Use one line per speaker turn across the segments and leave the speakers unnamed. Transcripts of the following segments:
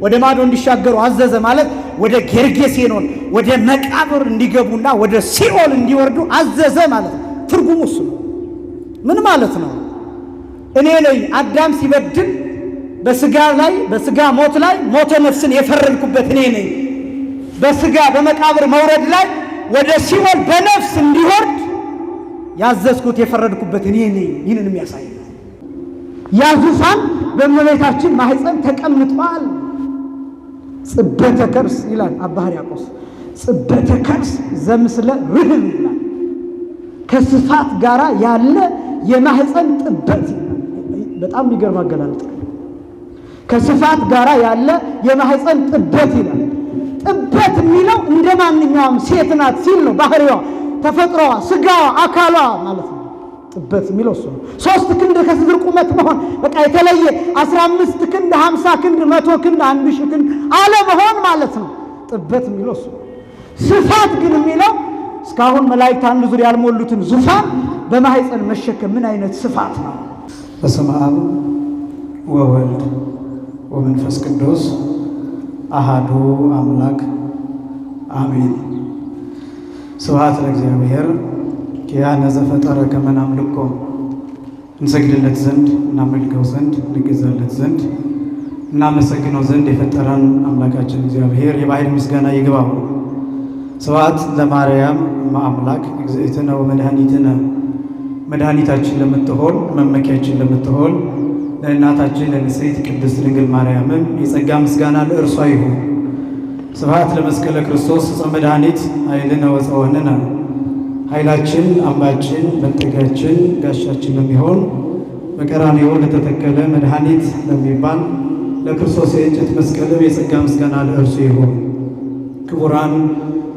ወደ ማዶ እንዲሻገሩ አዘዘ ማለት ወደ ጌርጌሴኖን ወደ መቃብር እንዲገቡና ወደ ሲኦል እንዲወርዱ አዘዘ ማለት ነው። ትርጉሙ እሱ ነው። ምን ማለት ነው? እኔ ነኝ አዳም ሲበድል በስጋ ሞት ላይ ሞተ ነፍስን የፈረድኩበት እኔ ነኝ። በስጋ በመቃብር መውረድ ላይ ወደ ሲኦል በነፍስ እንዲወርድ ያዘዝኩት የፈረድኩበት እኔ ነኝ። ይህንን የሚያሳይ ነው። ያ ዙፋን በእመቤታችን ማህፀን ተቀምጧል። ጽበተ ከርስ ይላል አባ ሕርያቆስ። ጽበተ ከርስ ዘምስለ ርህብ ይላል። ከስፋት ጋራ ያለ የማህፀን ጥበት ይላል። በጣም የሚገርም አገላለጥ። ከስፋት ጋራ ያለ የማህፀን ጥበት ይላል። ጥበት የሚለው እንደ ማንኛውም ሴት ናት ሲል ነው። ባህሪዋ፣ ተፈጥሮዋ፣ ስጋዋ፣ አካሏ ማለት ነው። ጥበት የሚለው እሱ ነው። 3 ክንድ ከስድር ቁመት መሆን በቃ የተለየ 15 ክንድ 50 ክንድ 100 ክንድ 1000 ክንድ አለመሆን ማለት ነው። ጥበት የሚለው እሱ ነው። ስፋት ግን የሚለው እስካሁን መላእክት አንድ ዙር ያልሞሉትን ዙፋን በማህፀን መሸከም ምን አይነት ስፋት ነው?
በስመ አብ ወወልድ ወመንፈስ ቅዱስ አሃዱ አምላክ አሜን። ስብሐት ለእግዚአብሔር ኪያነ ዘፈጠረ ከመ ናምልኮ። እንሰግድለት ዘንድ እናመልከው ዘንድ እንገዛለት ዘንድ እናመሰግነው ዘንድ የፈጠረን አምላካችን እግዚአብሔር የባህሪ ምስጋና ይግባው። ስብሐት ለማርያም እመአምላክ እግዝእትነ ወመድኃኒትነ። መድኃኒታችን ለምትሆን መመኪያችን ለምትሆን ለእናታችን ለንጽሕት ቅድስት ድንግል ማርያምም የጸጋ ምስጋና ለእርሷ ይሁን። ስብሐት ለመስቀለ ክርስቶስ ዕፀ መድኃኒት ኃይልነ ወፀወንነ። ኃይላችን አምባችን መጠጊያችን ጋሻችን ለሚሆን በቀራንዮ ለተተከለ መድኃኒት ለሚባል ለክርስቶስ የእንጨት መስቀልም የጸጋ ምስጋና ለእርሱ ይሁን። ክቡራን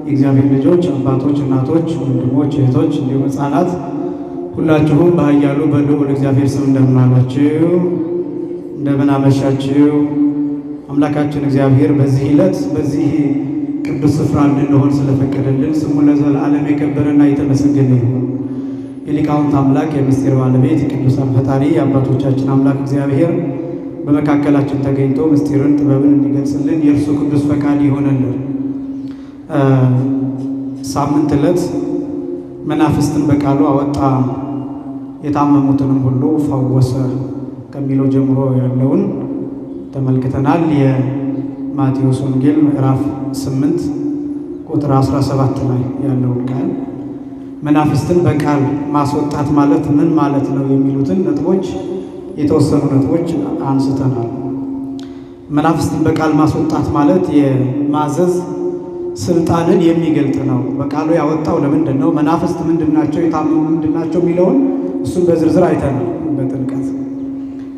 የእግዚአብሔር ልጆች፣ አባቶች፣ እናቶች፣ ወንድሞች፣ እህቶች እንዲሁም ሕፃናት ሁላችሁም በኃያሉ በልዑል እግዚአብሔር ስም እንደምን አላችሁ? እንደምን አመሻችሁ? አምላካችን እግዚአብሔር በዚህ ዕለት በዚህ ቅዱስ ስፍራ እንድንሆን ስለፈቀደልን ስሙ ለዘላለም የከበረና የተመሰገነ ይሁን። የሊቃውንት አምላክ የምስጢር ባለቤት የቅዱሳን ፈጣሪ የአባቶቻችን አምላክ እግዚአብሔር በመካከላችን ተገኝቶ ምስጢርን ጥበብን እንዲገልጽልን የእርሱ ቅዱስ ፈቃድ ይሆነልን። ሳምንት ዕለት መናፍስትን በቃሉ አወጣ የታመሙትንም ሁሉ ፈወሰ ከሚለው ጀምሮ ያለውን ተመልክተናል። የማቴዎስ ወንጌል ምዕራፍ 8 ቁጥር 17 ላይ ያለውን ቃል መናፍስትን በቃል ማስወጣት ማለት ምን ማለት ነው የሚሉትን ነጥቦች የተወሰኑ ነጥቦች አንስተናል። መናፍስትን በቃል ማስወጣት ማለት የማዘዝ ስልጣንን የሚገልጥ ነው። በቃሉ ያወጣው ለምንድን ነው? መናፍስት ምንድናቸው? የታመሙ ምንድናቸው? የሚለውን እሱም በዝርዝር አይተናል በጥልቀት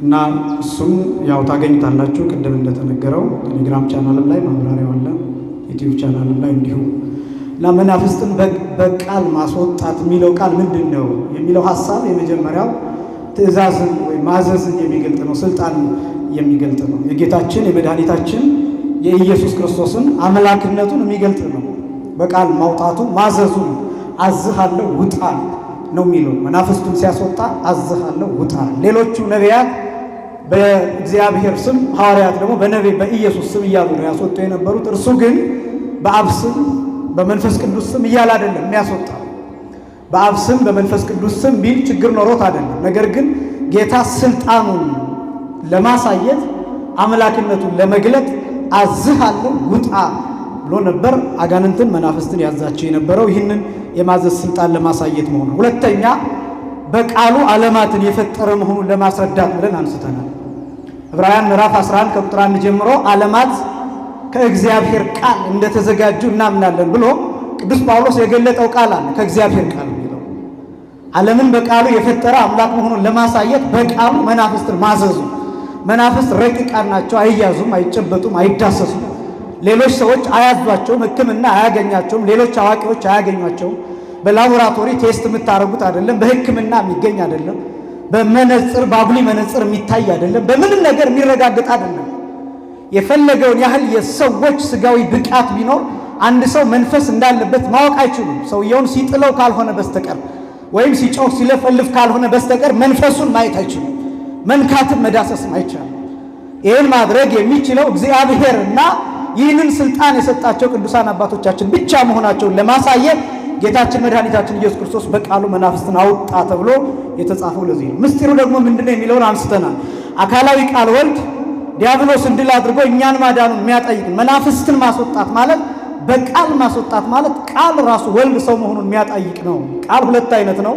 እና እሱም ያው ታገኙታላችሁ። ቅድም እንደተነገረው ቴሌግራም ቻናልም ላይ ማብራሪያው አለ፣ ዩቲዩብ ቻናልም ላይ እንዲሁ እና መናፍስትን በቃል ማስወጣት የሚለው ቃል ምንድን ነው የሚለው ሀሳብ የመጀመሪያው ትእዛዝን ወይም ማዘዝን የሚገልጥ ነው። ስልጣን የሚገልጥ ነው። የጌታችን የመድኃኒታችን የኢየሱስ ክርስቶስን አምላክነቱን የሚገልጥ ነው። በቃል ማውጣቱ ማዘዙን አዝሃለሁ ውጣ ነው የሚለው። መናፍስቱን ሲያስወጣ አዝሃለሁ ውጣ። ሌሎቹ ነቢያት በእግዚአብሔር ስም፣ ሐዋርያት ደግሞ በኢየሱስ ስም እያሉ ነው ያስወጡ የነበሩት። እርሱ ግን በአብ ስም በመንፈስ ቅዱስ ስም እያለ አይደለም የሚያስወጣ። በአብ ስም በመንፈስ ቅዱስ ስም ቢል ችግር ኖሮት አይደለም። ነገር ግን ጌታ ስልጣኑን ለማሳየት አምላክነቱን ለመግለጥ አዝሃለሁ ውጣ ብሎ ነበር አጋንንትን መናፍስትን ያዛቸው የነበረው ይህንን የማዘዝ ስልጣን ለማሳየት መሆኑ። ሁለተኛ በቃሉ ዓለማትን የፈጠረ መሆኑን ለማስረዳት ብለን አንስተናል። ዕብራውያን ምዕራፍ 11 ከቁጥር 1 ጀምሮ ዓለማት ከእግዚአብሔር ቃል እንደተዘጋጁ እናምናለን ብሎ ቅዱስ ጳውሎስ የገለጠው ቃል አለ። ከእግዚአብሔር ቃል የሚለው ዓለምን በቃሉ የፈጠረ አምላክ መሆኑን ለማሳየት በቃሉ መናፍስትን ማዘዙ። መናፍስት ረቂቃን ናቸው። አይያዙም፣ አይጨበጡም፣ አይዳሰሱም። ሌሎች ሰዎች አያዟቸውም፣ ሕክምና አያገኛቸውም፣ ሌሎች አዋቂዎች አያገኟቸውም። በላቦራቶሪ ቴስት የምታደርጉት አይደለም፣ በሕክምና የሚገኝ አይደለም፣ በመነጽር በአጉሊ መነጽር የሚታይ አይደለም፣ በምንም ነገር የሚረጋገጥ አይደለም። የፈለገውን ያህል የሰዎች ስጋዊ ብቃት ቢኖር አንድ ሰው መንፈስ እንዳለበት ማወቅ አይችሉም። ሰውየውን ሲጥለው ካልሆነ በስተቀር ወይም ሲጮህ ሲለፈልፍ ካልሆነ በስተቀር መንፈሱን ማየት አይችሉም። መንካትም መዳሰስም አይቻልም።
ይህን ማድረግ የሚችለው እግዚአብሔርና ይህንን ስልጣን የሰጣቸው ቅዱሳን አባቶቻችን ብቻ መሆናቸውን ለማሳየት ጌታችን መድኃኒታችን ኢየሱስ ክርስቶስ በቃሉ መናፍስትን አውጣ ተብሎ የተጻፈው ለዚህ ነው። ምስጢሩ ደግሞ ምንድነው የሚለውን አንስተናል። አካላዊ ቃል ወልድ ዲያብሎስን ድል አድርጎ እኛን ማዳኑን የሚያጠይቅ መናፍስትን ማስወጣት ማለት በቃል ማስወጣት ማለት ቃል ራሱ ወልድ ሰው መሆኑን የሚያጠይቅ ነው። ቃል ሁለት አይነት ነው።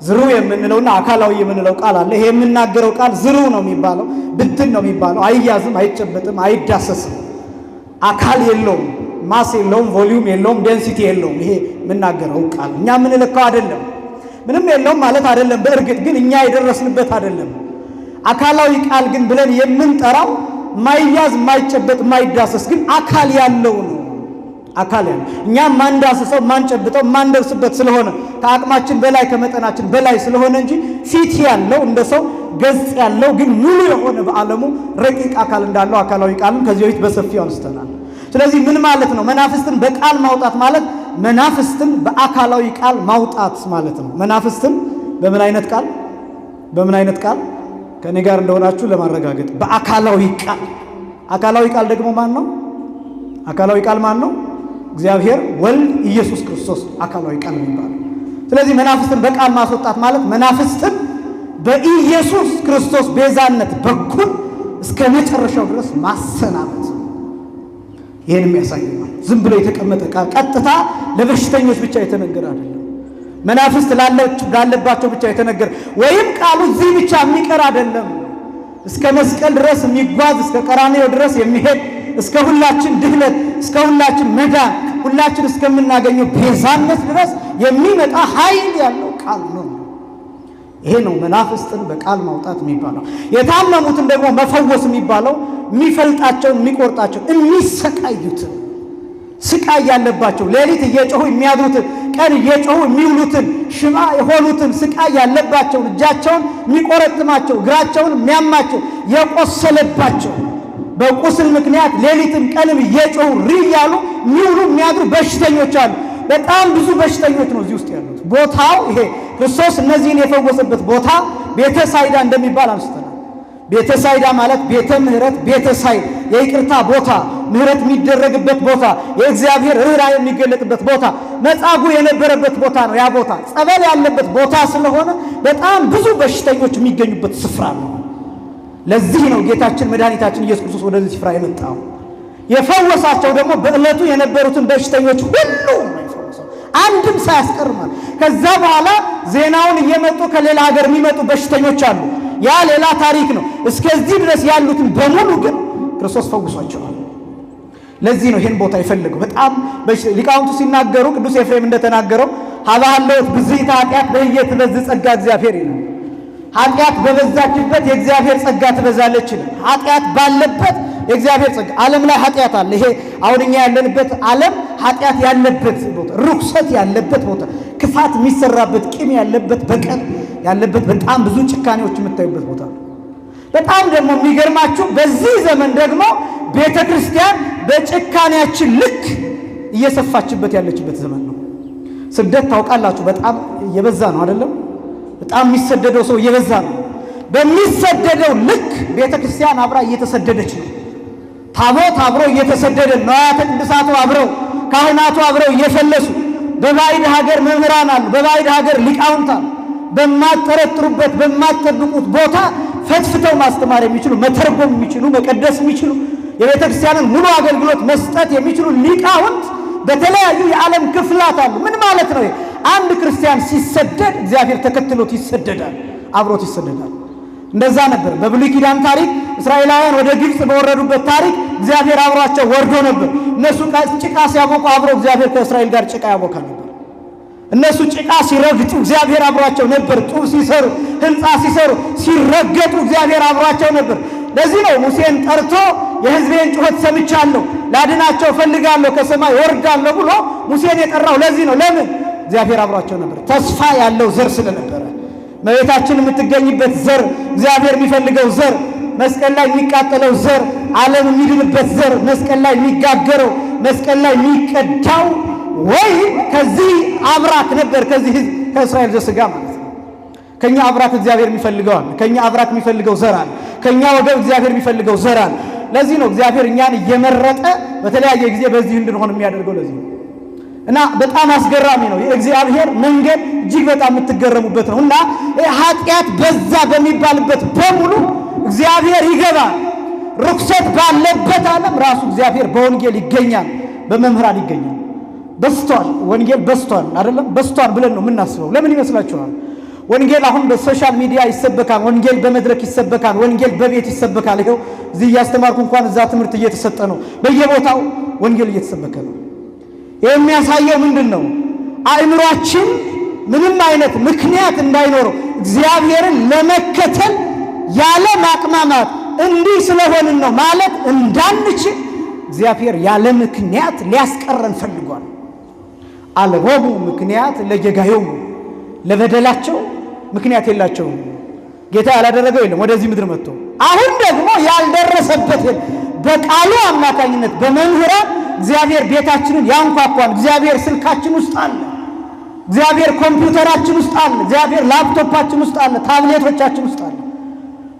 ዝሩ የምንለውና አካላዊ የምንለው ቃል አለ። ይሄ የምናገረው ቃል ዝሩ ነው የሚባለው፣ ብትን ነው የሚባለው። አይያዝም፣ አይጨበጥም፣ አይዳሰስም፣ አካል የለውም፣ ማስ የለውም፣ ቮሊዩም የለውም፣ ዴንሲቲ የለውም። ይሄ የምናገረው ቃል እኛ የምንለካው አይደለም። ምንም የለውም ማለት አይደለም። በእርግጥ ግን እኛ የደረስንበት አይደለም። አካላዊ ቃል ግን ብለን የምንጠራው ማይያዝ፣ ማይጨበጥ፣ ማይዳሰስ ግን አካል ያለው ነው። አካል ያለው እኛ ማንዳስሰው፣ ማንጨብጠው፣ ማንደርስበት ስለሆነ ከአቅማችን በላይ ከመጠናችን በላይ ስለሆነ እንጂ ፊት ያለው እንደ ሰው ገጽ ያለው ግን ሙሉ የሆነ በዓለሙ ረቂቅ አካል እንዳለው አካላዊ ቃልም ከዚህ በፊት በሰፊው አንስተናል። ስለዚህ ምን ማለት ነው? መናፍስትን በቃል ማውጣት ማለት መናፍስትን በአካላዊ ቃል ማውጣት ማለት ነው። መናፍስትን በምን አይነት ቃል? በምን አይነት ቃል? ከኔ ጋር እንደሆናችሁ ለማረጋገጥ በአካላዊ ቃል። አካላዊ ቃል ደግሞ ማን ነው? አካላዊ ቃል ማን ነው? እግዚአብሔር ወልድ ኢየሱስ ክርስቶስ አካላዊ ቃል የሚባለው። ስለዚህ መናፍስትን በቃል ማስወጣት ማለት መናፍስትን በኢየሱስ ክርስቶስ ቤዛነት በኩል እስከ መጨረሻው ድረስ ማሰናበት። ይሄን የሚያሳየው ዝም ብሎ የተቀመጠ ቃል ቀጥታ ለበሽተኞች ብቻ የተነገረ አይደለም። መናፍስት ላለባቸው ብቻ የተነገረ ወይም ቃሉ እዚህ ብቻ የሚቀር አይደለም። እስከ መስቀል ድረስ የሚጓዝ እስከ ቀራንዮ ድረስ የሚሄድ እስከ ሁላችን ድህነት እስከ ሁላችን መዳን ሁላችን እስከምናገኘው ቤዛነት ድረስ የሚመጣ ኃይል ያለው ቃል ነው። ይሄ ነው መናፍስትን በቃል ማውጣት የሚባለው። የታመሙትን ደግሞ መፈወስ የሚባለው የሚፈልጣቸውን፣ የሚቆርጣቸው፣ የሚሰቃዩትን ስቃይ ያለባቸው ሌሊት እየጮሁ የሚያድሩትን፣ ቀን እየጮሁ የሚውሉትን፣ ሽባ የሆኑትን፣ ስቃይ ያለባቸውን፣ እጃቸውን የሚቆረጥማቸው፣ እግራቸውን የሚያማቸው፣ የቆሰለባቸው በቁስል ምክንያት ሌሊትም ቀንም እየጮሁ እያሉ የሚውሉ የሚያድሩ በሽተኞች አሉ። በጣም ብዙ በሽተኞች ነው እዚህ ውስጥ ያሉት። ቦታው ይሄ ክርስቶስ እነዚህን የፈወሰበት ቦታ ቤተ ሳይዳ እንደሚባል አንስተናል። ቤተ ሳይዳ ማለት ቤተ ምሕረት፣ ቤተ ሳይድ የይቅርታ ቦታ፣ ምሕረት የሚደረግበት ቦታ፣ የእግዚአብሔር ርኅራኄ የሚገለጥበት ቦታ፣ መጻጉዕ የነበረበት ቦታ ነው። ያ ቦታ ጸበል ያለበት ቦታ ስለሆነ በጣም ብዙ በሽተኞች የሚገኙበት ስፍራ ነው። ለዚህ ነው ጌታችን መድኃኒታችን ኢየሱስ ክርስቶስ ወደዚህ ስፍራ የመጣው። የፈወሳቸው ደግሞ በዕለቱ የነበሩትን በሽተኞች ሁሉ አንድም ሳያስቀር ማለት። ከዛ በኋላ ዜናውን እየመጡ ከሌላ ሀገር የሚመጡ በሽተኞች አሉ። ያ ሌላ ታሪክ ነው። እስከዚህ ድረስ ያሉትን በሙሉ ግን ክርስቶስ ፈውሷቸዋል። ለዚህ ነው ይህን ቦታ የፈለገው። በጣም ሊቃውንቱ ሲናገሩ ቅዱስ ኤፍሬም እንደተናገረው ሀባለወት ብዝይታ ኃጢአት በህየት በዚህ ጸጋ እግዚአብሔር ይላል። ኃጢአት በበዛችበት የእግዚአብሔር ጸጋ ትበዛለች ይላል። ኃጢአት ባለበት የእግዚአብሔር ጸጋ። ዓለም ላይ ኃጢአት አለ። ይሄ አሁን እኛ ያለንበት ዓለም ኃጢአት ያለበት ቦታ፣ ርኩሰት ያለበት ቦታ፣ ክፋት የሚሰራበት፣ ቂም ያለበት፣ በቀል ያለበት፣ በጣም ብዙ ጭካኔዎች የምታዩበት ቦታ ነው። በጣም ደግሞ የሚገርማችሁ በዚህ ዘመን ደግሞ ቤተ ክርስቲያን በጭካኔያችን ልክ እየሰፋችበት ያለችበት ዘመን ነው። ስደት ታውቃላችሁ፣ በጣም እየበዛ ነው አይደለም? በጣም የሚሰደደው ሰው እየበዛ ነው። በሚሰደደው ልክ ቤተ ክርስቲያን አብራ እየተሰደደች ነው። ታቦት አብሮ እየተሰደደ ነው። ንዋያተ ቅድሳቱ አብረው፣ ካህናቱ አብረው እየፈለሱ፣ በባዕድ ሀገር መምህራን አሉ፣ በባዕድ ሀገር ሊቃውንት አሉ። በማትጠረጥሩበት በማትጠብቁት ቦታ ፈትፍተው ማስተማር የሚችሉ፣ መተርጎም የሚችሉ፣ መቀደስ የሚችሉ፣ የቤተ ክርስቲያንን ሙሉ አገልግሎት መስጠት የሚችሉ ሊቃውንት በተለያዩ የዓለም ክፍላት አሉ። ምን ማለት ነው? አንድ ክርስቲያን ሲሰደድ እግዚአብሔር ተከትሎት ይሰደዳል፣ አብሮት ይሰደዳል። እንደዛ ነበር በብሉይ ኪዳን ታሪክ። እስራኤላውያን ወደ ግብፅ በወረዱበት ታሪክ እግዚአብሔር አብሯቸው ወርዶ ነበር። እነሱ ጭቃ ሲያቦኩ አብሮ እግዚአብሔር ከእስራኤል ጋር ጭቃ ያቦካ ነበር። እነሱ ጭቃ ሲረግጡ እግዚአብሔር አብሯቸው ነበር። ጡብ ሲሰሩ፣ ሕንፃ ሲሰሩ፣ ሲረገጡ እግዚአብሔር አብሯቸው ነበር። ለዚህ ነው ሙሴን ጠርቶ የሕዝቤን ጩኸት ሰምቻለሁ፣ ላድናቸው እፈልጋለሁ፣ ከሰማይ ወርዳለሁ ብሎ ሙሴን የጠራው ለዚህ ነው። ለምን? እግዚአብሔር አብሯቸው ነበር። ተስፋ ያለው ዘር ስለነበረ እመቤታችን የምትገኝበት ዘር፣ እግዚአብሔር የሚፈልገው ዘር፣ መስቀል ላይ የሚቃጠለው ዘር፣ ዓለም የሚድንበት ዘር፣ መስቀል ላይ የሚጋገረው፣ መስቀል ላይ የሚቀዳው ወይ ከዚህ አብራክ ነበር። ከዚህ ሕዝብ ከእስራኤል ዘሥጋ ማለት ነው። ከኛ አብራክ እግዚአብሔር የሚፈልገው አለ። ከኛ አብራክ የሚፈልገው ዘር አለ። ከኛ ወገብ እግዚአብሔር የሚፈልገው ዘር አለ። ለዚህ ነው እግዚአብሔር እኛን እየመረጠ በተለያየ ጊዜ በዚህ እንድንሆን የሚያደርገው ለዚህ ነው። እና በጣም አስገራሚ ነው የእግዚአብሔር መንገድ እጅግ በጣም የምትገረሙበት ነው። እና ኃጢአት በዛ በሚባልበት በሙሉ እግዚአብሔር ይገባል። ርኩሰት ባለበት ዓለም ራሱ እግዚአብሔር በወንጌል ይገኛል፣ በመምህራን ይገኛል። በስቷል፣ ወንጌል በስቷል አይደለም? በስቷል ብለን ነው የምናስበው። ለምን ይመስላችኋል? ወንጌል አሁን በሶሻል ሚዲያ ይሰበካል፣ ወንጌል በመድረክ ይሰበካል፣ ወንጌል በቤት ይሰበካል። ይኸው እዚህ እያስተማርኩ እንኳን እዛ ትምህርት እየተሰጠ ነው፣ በየቦታው ወንጌል እየተሰበከ ነው። የሚያሳየው ምንድን ነው? አእምሯችን ምንም አይነት ምክንያት እንዳይኖረው እግዚአብሔርን ለመከተል ያለ ማቅማማት እንዲህ ስለሆንን ነው ማለት እንዳንችል እግዚአብሔር ያለ ምክንያት ሊያስቀረን ፈልጓል። አልቦሙ ምክንያት ለጌጋዮሙ፣ ለበደላቸው ምክንያት የላቸውም። ጌታ ያላደረገው የለም ወደዚህ ምድር መጥቶ። አሁን ደግሞ ያልደረሰበት በቃሉ አማካኝነት በመምህራን እግዚአብሔር ቤታችንን ያንኳኳል። እግዚአብሔር ስልካችን ውስጥ አለ፣ እግዚአብሔር ኮምፒውተራችን ውስጥ አለ፣ እግዚአብሔር ላፕቶፓችን ውስጥ አለ፣ ታብሌቶቻችን ውስጥ አለ።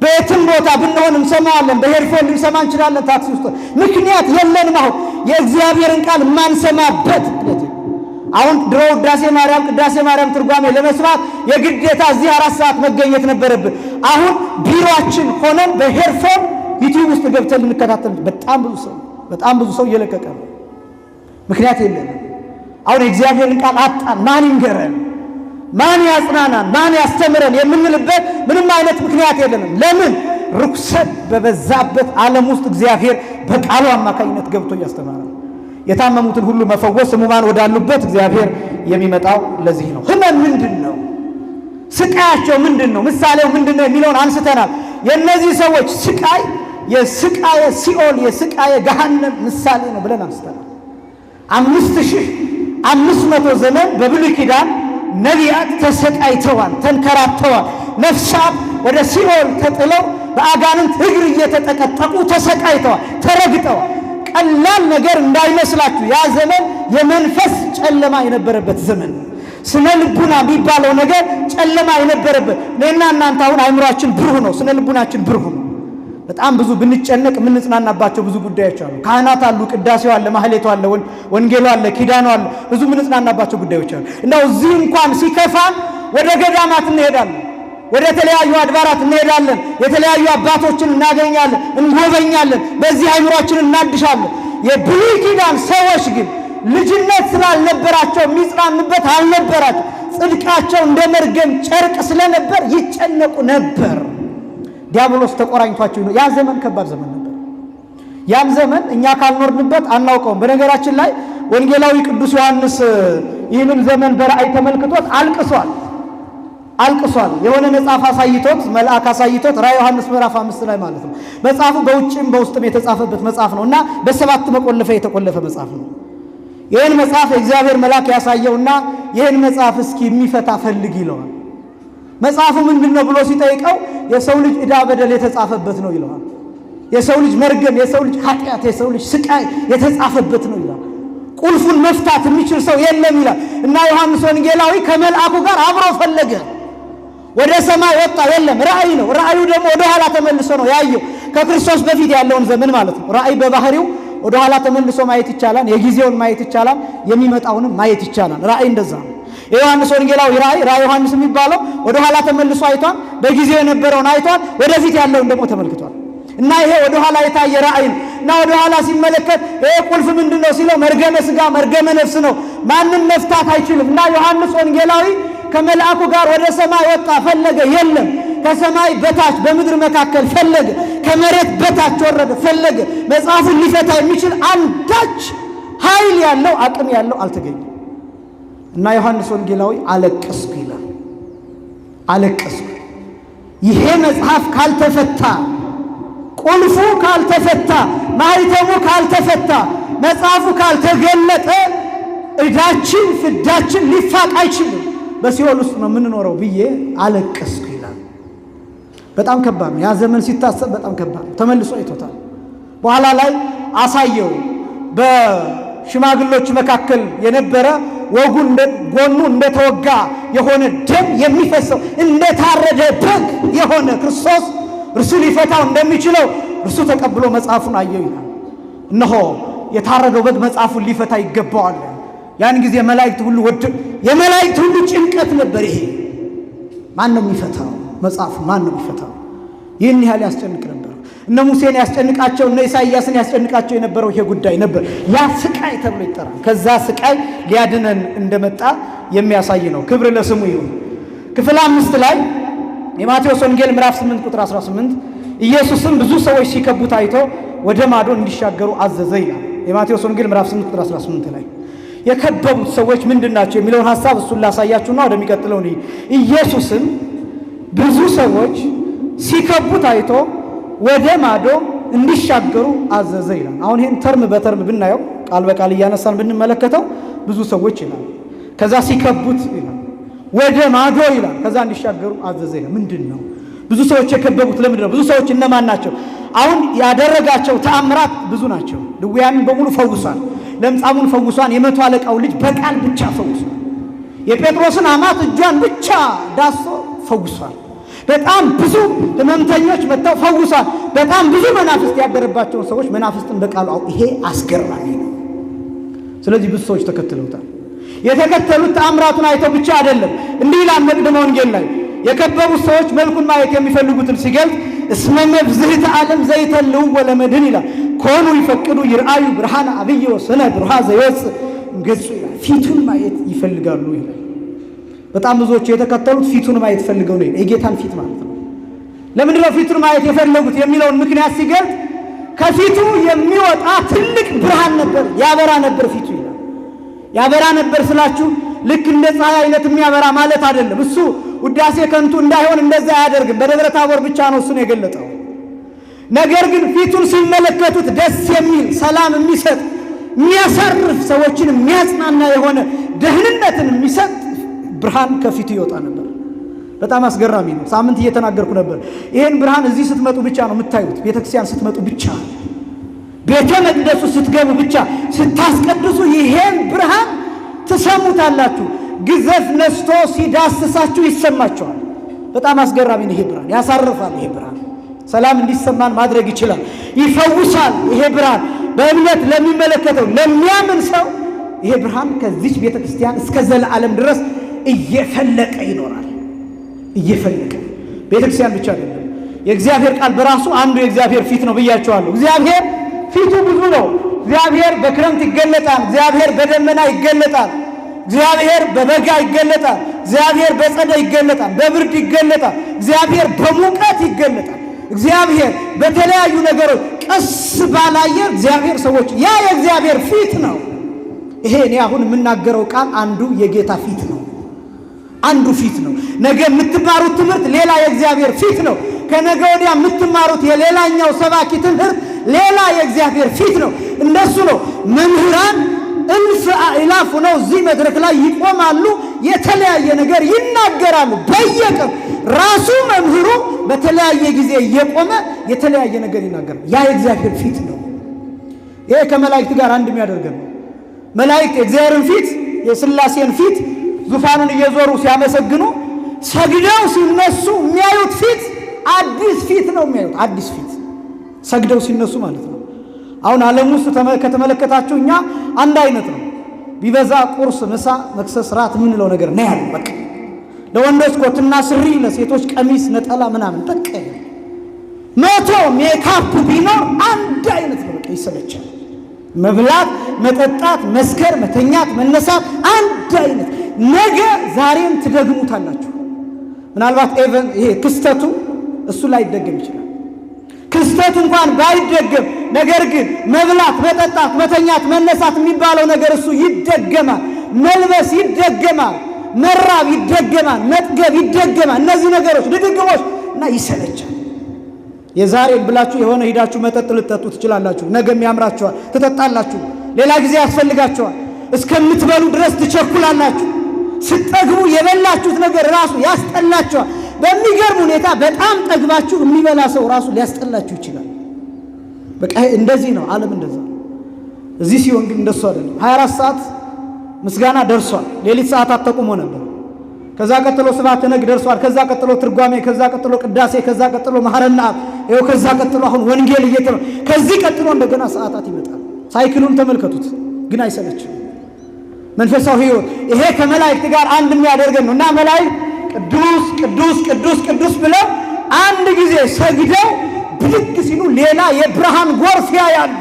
በየትም ቦታ ብንሆን እንሰማዋለን። በሄድፎን ልንሰማ እንችላለን። ታክሲ ውስጥ ምክንያት የለንም። አሁን የእግዚአብሔርን ቃል የማንሰማበት አሁን ድሮ ቅዳሴ ማርያም ትርጓሜ ለመስማት የግዴታ እዚህ 4 ሰዓት መገኘት ነበረብን። አሁን ቢሮአችን ሆነን በሄድፎን ዩቲዩብ ውስጥ ገብተን ልንከታተል በጣም ብዙ ሰው እየለቀቀ ነው። ምክንያት የለንም። አሁን የእግዚአብሔርን ቃል አጣን። ማን ይንገረን? ማን ያጽናናን? ማን ያስተምረን? የምንልበት ምንም አይነት ምክንያት የለንም። ለምን? ርኩሰት በበዛበት ዓለም ውስጥ እግዚአብሔር በቃሉ አማካኝነት ገብቶ እያስተማረ የታመሙትን ሁሉ መፈወስ፣ ሕሙማን ወዳሉበት እግዚአብሔር የሚመጣው ለዚህ ነው። ሕመም ምንድን ነው? ስቃያቸው ምንድን ነው? ምሳሌው ምንድን ነው የሚለውን አንስተናል። የእነዚህ ሰዎች ስቃይ የስቃየ ሲኦል የስቃየ ገሃነም ምሳሌ ነው ብለን አንስተናል። 5500 ዘመን በብሉይ ኪዳን ነቢያት ተሰቃይተዋል፣ ተንከራተዋል። ነፍሳት ወደ ሲኦል ተጥለው በአጋንንት እግር እየተጠቀጠቁ ተሰቃይተዋል፣ ተረግጠዋል። ቀላል ነገር እንዳይመስላችሁ ያ ዘመን የመንፈስ ጨለማ የነበረበት ዘመን፣ ስነ ልቡና የሚባለው ነገር ጨለማ የነበረበት። እኔና እናንተ አሁን አእምሯችን ብሩህ ነው፣ ስነ ልቡናችን ብሩህ ነው። በጣም ብዙ ብንጨነቅ የምንጽናናባቸው ብዙ ጉዳዮች አሉ። ካህናት አሉ፣ ቅዳሴው አለ፣ ማህሌቱ አለ፣ ወንጌሉ አለ፣ ኪዳኑ አለ። ብዙ የምንጽናናባቸው ጉዳዮች አሉ። እንደው እዚህ እንኳን ሲከፋን ወደ ገዳማት እንሄዳለን፣ ወደ ተለያዩ አድባራት እንሄዳለን፣ የተለያዩ አባቶችን እናገኛለን፣ እንጎበኛለን፣ በዚህ አእምሯችንን እናድሻለን። የብሉይ ኪዳን ሰዎች ግን ልጅነት ስላልነበራቸው የሚጽናኑበት አልነበራቸው። ጽድቃቸው እንደ መርገም ጨርቅ ስለነበር ይጨነቁ ነበር። ዲያብሎስ ተቆራኝቷቸው ነው። ያ ዘመን ከባድ ዘመን ነበር። ያን ዘመን እኛ ካልኖርንበት አናውቀውም። በነገራችን ላይ ወንጌላዊ ቅዱስ ዮሐንስ ይህንን ዘመን በራእይ ተመልክቶት አልቅሷል። የሆነ መጽሐፍ አሳይቶት፣ መልአክ አሳይቶት ራእይ ዮሐንስ ምዕራፍ 5 ላይ ማለት ነው። መጽሐፉ በውጭም በውስጥም የተጻፈበት መጽሐፍ ነው እና በ7 መቆለፊያ የተቆለፈ መጽሐፍ ነው። ይህን መጽሐፍ የእግዚአብሔር መልአክ ያሳየውና ይህን መጽሐፍ እስኪ የሚፈታ ፈልግ ይለዋል። መጽሐፉ ምንድነው ብሎ ሲጠይቀው የሰው ልጅ ዕዳ በደል የተጻፈበት ነው ይለዋል። የሰው ልጅ መርገም፣ የሰው ልጅ ኃጢአት፣ የሰው ልጅ ስቃይ የተጻፈበት ነው ይላል። ቁልፉን መፍታት የሚችል ሰው የለም ይላል እና ዮሐንስ ወንጌላዊ ከመልአኩ ጋር አብሮ ፈለገ። ወደ ሰማይ ወጣ፣ የለም። ራእይ ነው። ራእዩ ደግሞ ወደ ኋላ ተመልሶ ነው ያየው፣ ከክርስቶስ በፊት ያለውን ዘመን ማለት ነው። ራእይ በባህሪው ወደ ኋላ ተመልሶ ማየት ይቻላል፣ የጊዜውን ማየት ይቻላል፣ የሚመጣውንም ማየት ይቻላል። ራእይ እንደዛ ነው። የዮሐንስ ወንጌላዊ ራእይ ዮሐንስ የሚባለው ወደ ኋላ ተመልሶ አይቷል፣ በጊዜው የነበረውን አይቷል፣ ወደፊት ያለውን ደግሞ ተመልክቷል። እና ይሄ ወደ ኋላ የታየ ራእይ ነው። እና ወደ ኋላ ሲመለከት ይሄ ቁልፍ ምንድነው ሲለው መርገመ ሥጋ መርገመ ነፍስ ነው፣ ማንም መፍታት አይችልም። እና ዮሐንስ ወንጌላዊ ከመልአኩ ጋር ወደ ሰማይ ወጣ፣ ፈለገ፣ የለም። ከሰማይ በታች በምድር መካከል ፈለገ፣ ከመሬት በታች ወረደ፣ ፈለገ። መጽሐፉን ሊፈታ የሚችል አንዳች ኃይል ያለው አቅም ያለው አልተገኘም። እና ዮሐንስ ወንጌላዊ አለቀስኩ ይላል። አለቀስኩ፣ ይሄ መጽሐፍ ካልተፈታ፣ ቁልፉ ካልተፈታ፣ ማኅተሙ ካልተፈታ፣ መጽሐፉ ካልተገለጠ ዕዳችን ፍዳችን ሊፋቅ አይችልም። በሲኦል ውስጥ ነው የምንኖረው ብዬ አለቀስኩ ይላል። በጣም ከባድ ነው ያ ዘመን ሲታሰብ፣ በጣም ከባድ ነው። ተመልሶ አይቶታል። በኋላ ላይ አሳየው። በሽማግሎች መካከል የነበረ ወጉ ጎኑ እንደተወጋ የሆነ ደም የሚፈሰው እንደታረደ በግ የሆነ ክርስቶስ እርሱ ሊፈታው እንደሚችለው እርሱ ተቀብሎ መጽሐፉን አየው ይላል። እነሆ የታረደው በግ መጽሐፉን ሊፈታ ይገባዋል። ያን ጊዜ መላእክት ሁሉ የመላእክት ሁሉ ጭንቀት ነበር። ይሄ ማን ነው የሚፈታው? መጽሐፉ ማን ነው የሚፈታው? ይህን ያህል ያስጨንቅ ነበር። እነ ሙሴን ያስጨንቃቸው፣ እነ ኢሳይያስን ያስጨንቃቸው የነበረው ይሄ ጉዳይ ነበር። ያ ስቃይ ተብሎ ይጠራል። ከዛ ስቃይ ሊያድነን እንደመጣ የሚያሳይ ነው። ክብር ለስሙ ይሁን። ክፍል 5 ላይ የማቴዎስ ወንጌል ምዕራፍ 8 ቁጥር 18 ኢየሱስም ብዙ ሰዎች ሲከቡት አይቶ ወደ ማዶ እንዲሻገሩ አዘዘ ይላል። የማቴዎስ ወንጌል ምዕራፍ 8 ቁጥር 18 ላይ የከበቡት ሰዎች ምንድናቸው የሚለውን ሐሳብ እሱን ላሳያችሁና ወደሚቀጥለው ነው። ኢየሱስም ብዙ ሰዎች ሲከቡት አይቶ ወደ ማዶ እንዲሻገሩ አዘዘ ይላል። አሁን ይሄን ተርም በተርም ብናየው ቃል በቃል እያነሳን ብንመለከተው ብዙ ሰዎች ይላል። ከዛ ሲከቡት ይላል፣ ወደ ማዶ ይላል፣ ከዛ እንዲሻገሩ አዘዘ ይላል። ምንድን ነው ብዙ ሰዎች የከበቡት? ለምንድን ነው? ብዙ ሰዎች እነማን ናቸው? አሁን ያደረጋቸው ተአምራት ብዙ ናቸው። ድውያንን በሙሉ ፈውሷል። ለምጻሙን ፈውሷል። የመቶ አለቃው ልጅ በቃል ብቻ ፈውሷል። የጴጥሮስን አማት እጇን ብቻ ዳሶ ፈውሷል። በጣም ብዙ ህመምተኞች መጥተው ፈውሷል። በጣም ብዙ መናፍስት ያደረባቸውን ሰዎች መናፍስትን በቃሉ ይሄ አስገራሚ ነው። ስለዚህ ብዙ ሰዎች ተከትለውታል። የተከተሉት ተአምራቱን አይተው ብቻ አይደለም። እንዲህ ይላል መቅደመ ወንጌል ላይ የከበቡት ሰዎች መልኩን ማየት የሚፈልጉትን ሲገልጽ እስመ መብዝህተ ዓለም ዘይተልው ወለመድን ይላል። ኮኑ ይፈቅዱ ይርአዩ ብርሃነ አብይ ወሰነ ብርሃ ዘይወፅእ ገጹ ይላል። ፊቱን ማየት ይፈልጋሉ ይላል። በጣም ብዙዎች የተከተሉት ፊቱን ማየት ፈልገው ነው። የጌታን ፊት ማለት ነው። ለምንድን ነው ፊቱን ማየት የፈለጉት የሚለውን ምክንያት ሲገልጽ ከፊቱ የሚወጣ ትልቅ ብርሃን ነበር፣ ያበራ ነበር ፊቱ ይላል። ያበራ ነበር ስላችሁ ልክ እንደ ፀሐይ አይነት የሚያበራ ማለት አይደለም። እሱ ውዳሴ ከንቱ እንዳይሆን እንደዛ አያደርግም። በደብረ ታቦር ብቻ ነው እሱን የገለጠው። ነገር ግን ፊቱን ሲመለከቱት ደስ የሚል ሰላም የሚሰጥ የሚያሳርፍ ሰዎችን የሚያጽናና የሆነ ደህንነትን የሚሰጥ ብርሃን ከፊቱ ይወጣ ነበር። በጣም አስገራሚ ነው። ሳምንት እየተናገርኩ ነበር። ይሄን ብርሃን እዚህ ስትመጡ ብቻ ነው የምታዩት። ቤተክርስቲያን ስትመጡ ብቻ፣ ቤተ መቅደሱ ስትገቡ ብቻ፣ ስታስቀድሱ ይሄን ብርሃን ትሰሙታላችሁ። ግዘፍ ነስቶ ሲዳስሳችሁ ይሰማችኋል። በጣም አስገራሚ ነው። ይሄ ብርሃን ያሳርፋል። ይሄ ብርሃን ሰላም እንዲሰማን ማድረግ ይችላል። ይፈውሳል። ይሄ ብርሃን በእምነት ለሚመለከተው ለሚያምን ሰው ይሄ ብርሃን ከዚች ቤተክርስቲያን እስከ ዘላለም ድረስ እየፈለቀ ይኖራል። እየፈለቀ ቤተክርስቲያን ብቻ አይደለም። የእግዚአብሔር ቃል በራሱ አንዱ የእግዚአብሔር ፊት ነው ብያቸዋለሁ። እግዚአብሔር ፊቱ ብዙ ነው። እግዚአብሔር በክረምት ይገለጣል። እግዚአብሔር በደመና ይገለጣል። እግዚአብሔር በበጋ ይገለጣል። እግዚአብሔር በጸደይ ይገለጣል። በብርድ ይገለጣል። እግዚአብሔር በሙቀት ይገለጣል። እግዚአብሔር በተለያዩ ነገሮች ቀስ ባላየር እግዚአብሔር ሰዎች ያ የእግዚአብሔር ፊት ነው። ይሄ እኔ አሁን የምናገረው ቃል አንዱ የጌታ ፊት ነው። አንዱ ፊት ነው። ነገ የምትማሩት ትምህርት ሌላ የእግዚአብሔር ፊት ነው። ከነገ ወዲያ የምትማሩት የሌላኛው ሰባኪ ትምህርት ሌላ የእግዚአብሔር ፊት ነው። እንደሱ ነው። መምህራን እልፍ አእላፍ ነው እዚህ መድረክ ላይ ይቆማሉ፣ የተለያየ ነገር ይናገራሉ። በየቀን ራሱ መምህሩ በተለያየ ጊዜ እየቆመ የተለያየ ነገር ይናገራል። ያ የእግዚአብሔር ፊት ነው። ይሄ ከመላእክት ጋር አንድ የሚያደርገን ነው። መላእክት የእግዚአብሔርን ፊት የሥላሴን ፊት ዙፋኑን እየዞሩ ሲያመሰግኑ ሰግደው ሲነሱ የሚያዩት ፊት አዲስ ፊት ነው የሚያዩት። አዲስ ፊት ሰግደው ሲነሱ ማለት ነው። አሁን ዓለም ውስጥ ከተመለከታችሁ እኛ አንድ አይነት ነው። ቢበዛ ቁርስ፣ ምሳ፣ መክሰስ፣ ራት የምንለው ነገር ነው ያለው። በቃ ለወንዶች ኮትና ስሪ፣ ለሴቶች ቀሚስ፣ ነጠላ ምናምን በቃ መቶ ሜካፕ ቢኖር አንድ አይነት ነው። በቃ ይሰለቻል። መብላት፣ መጠጣት፣ መስከር፣ መተኛት፣ መነሳት አንድ አይነት። ነገ ዛሬም ትደግሙታላችሁ። ምናልባት ይሄ ክስተቱ እሱ ላይ ይደገም ይችላል። ክስተቱ እንኳን ባይደገም ነገር ግን መብላት፣ መጠጣት፣ መተኛት፣ መነሳት የሚባለው ነገር እሱ ይደገማል። መልበስ ይደገማል። መራብ ይደገማል። መጥገብ ይደገማል። እነዚህ ነገሮች ድግግሞች እና ይሰለቻል። የዛሬን ብላችሁ የሆነ ሂዳችሁ መጠጥ ልትጠጡ ትችላላችሁ። ነገም ያምራችኋል፣ ትጠጣላችሁ። ሌላ ጊዜ ያስፈልጋችኋል። እስከምትበሉ ድረስ ትቸኩላላችሁ። ስትጠግቡ የበላችሁት ነገር ራሱ ያስጠላችኋል። በሚገርም ሁኔታ በጣም ጠግባችሁ የሚበላ ሰው ራሱ ሊያስጠላችሁ ይችላል። በቃ እንደዚህ ነው ዓለም፣ እንደዛ ነው። እዚህ ሲሆን ግን እንደሱ አይደለም። 24 ሰዓት ምስጋና ደርሷል። ሌሊት ሰዓታት ተቆሞ ነበር። ከዛ ቀጥሎ ስብሐተ ነግህ ደርሷል። ከዛ ቀጥሎ ትርጓሜ፣ ከዛ ቀጥሎ ቅዳሴ፣ ከዛ ቀጥሎ መሐረና አብ፣ ይኸው ከዛ ቀጥሎ አሁን ወንጌል ከዚህ ቀጥሎ እንደገና ሰዓታት ይመጣል። ሳይክሉን ተመልከቱት። ግን አይሰለችም። መንፈሳዊ ሕይወት ይሄ ከመላእክት ጋር አንድ የሚያደርገን ነው እና መላእክት ቅዱስ ቅዱስ ቅዱስ ቅዱስ ብለው አንድ ጊዜ ሰግደው ብድግ ሲሉ ሌላ የብርሃን ጎርፍ ያያሉ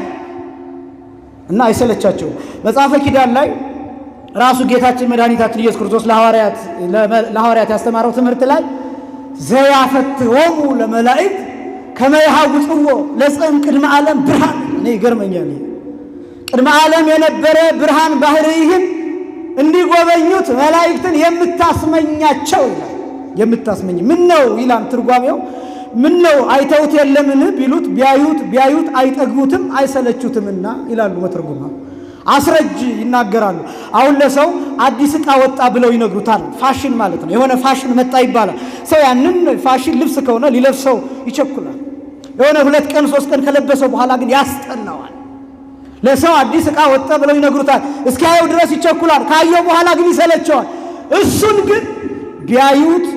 እና አይሰለቻቸውም። መጽሐፈ ኪዳን ላይ ራሱ ጌታችን መድኃኒታችን ኢየሱስ ክርስቶስ ለሐዋርያት ያስተማረው ትምህርት ላይ ዘያፈትሆሙ ለመላእክት ከመ ይሃውፅዎ ለጽም ቅድመ ዓለም ብርሃን። እኔ ይገርመኛል። ቅድመ ዓለም የነበረ ብርሃን ባህርይህን እንዲጎበኙት መላእክትን የምታስመኛቸው ይላል። የምታስመኝ ምን ነው ይላል ትርጓሜው። ምን ነው አይተውት የለምን ቢሉት ቢያዩት አይጠግቡትም አይሰለቹትምና ይላሉ መተርጉማ። አስረጅ ይናገራሉ። አሁን ለሰው አዲስ ዕቃ ወጣ ብለው ይነግሩታል። ፋሽን ማለት ነው። የሆነ ፋሽን መጣ ይባላል። ሰው ያንን ፋሽን ልብስ ከሆነ ሊለብሰው ይቸኩላል። የሆነ 2 ቀን 3 ቀን ከለበሰው በኋላ ግን ያስጠላዋል። ለሰው አዲስ ዕቃ ወጣ ብለው ይነግሩታል። እስኪያየው ድረስ ይቸኩላል። ካየው በኋላ ግን ይሰለቸዋል። እሱን ግን ቢያዩት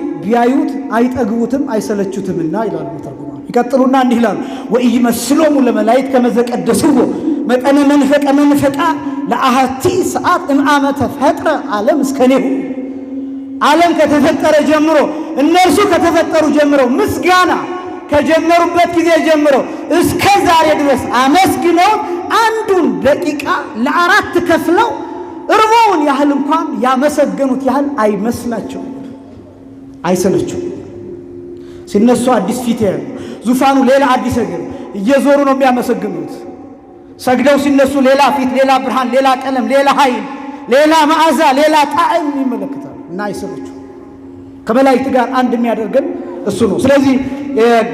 አይጠግቡትም አይሰለቹትምና ይላሉ ተርጉማ። ይቀጥሉና እንዲህ ይላሉ። ወኢይመስሎሙ ለመላእክት ከመ ዘቀደስዎ መጠነ መንፈቃ ለአሐቲ ሰዓት እምአመ ተፈጥረ ዓለም እስከኔሁ። ዓለም ከተፈጠረ ጀምሮ እነርሱ ከተፈጠሩ ጀምረው ምስጋና ከጀመሩበት ጊዜ ጀምሮ እስከ ዛሬ ድረስ አመስግነው አንዱን ደቂቃ ለ4 ከፍለው እርቦውን ያህል እንኳን ያመሰገኑት ያህል አይመስላቸውም፣ አይሰለቹም። ሲነሱ አዲስ ፊት ያሉ፣ ዙፋኑ ሌላ አዲስ እግር እየዞሩ ነው የሚያመሰግኑት። ሰግደው ሲነሱ ሌላ ፊት፣ ሌላ ብርሃን፣ ሌላ ቀለም፣ ሌላ ኃይል፣ ሌላ መዓዛ፣ ሌላ ጣዕም ይመለከታሉ እና አይሰለቹም። ከመላእክት ጋር አንድ የሚያደርገን እሱ ነው። ስለዚህ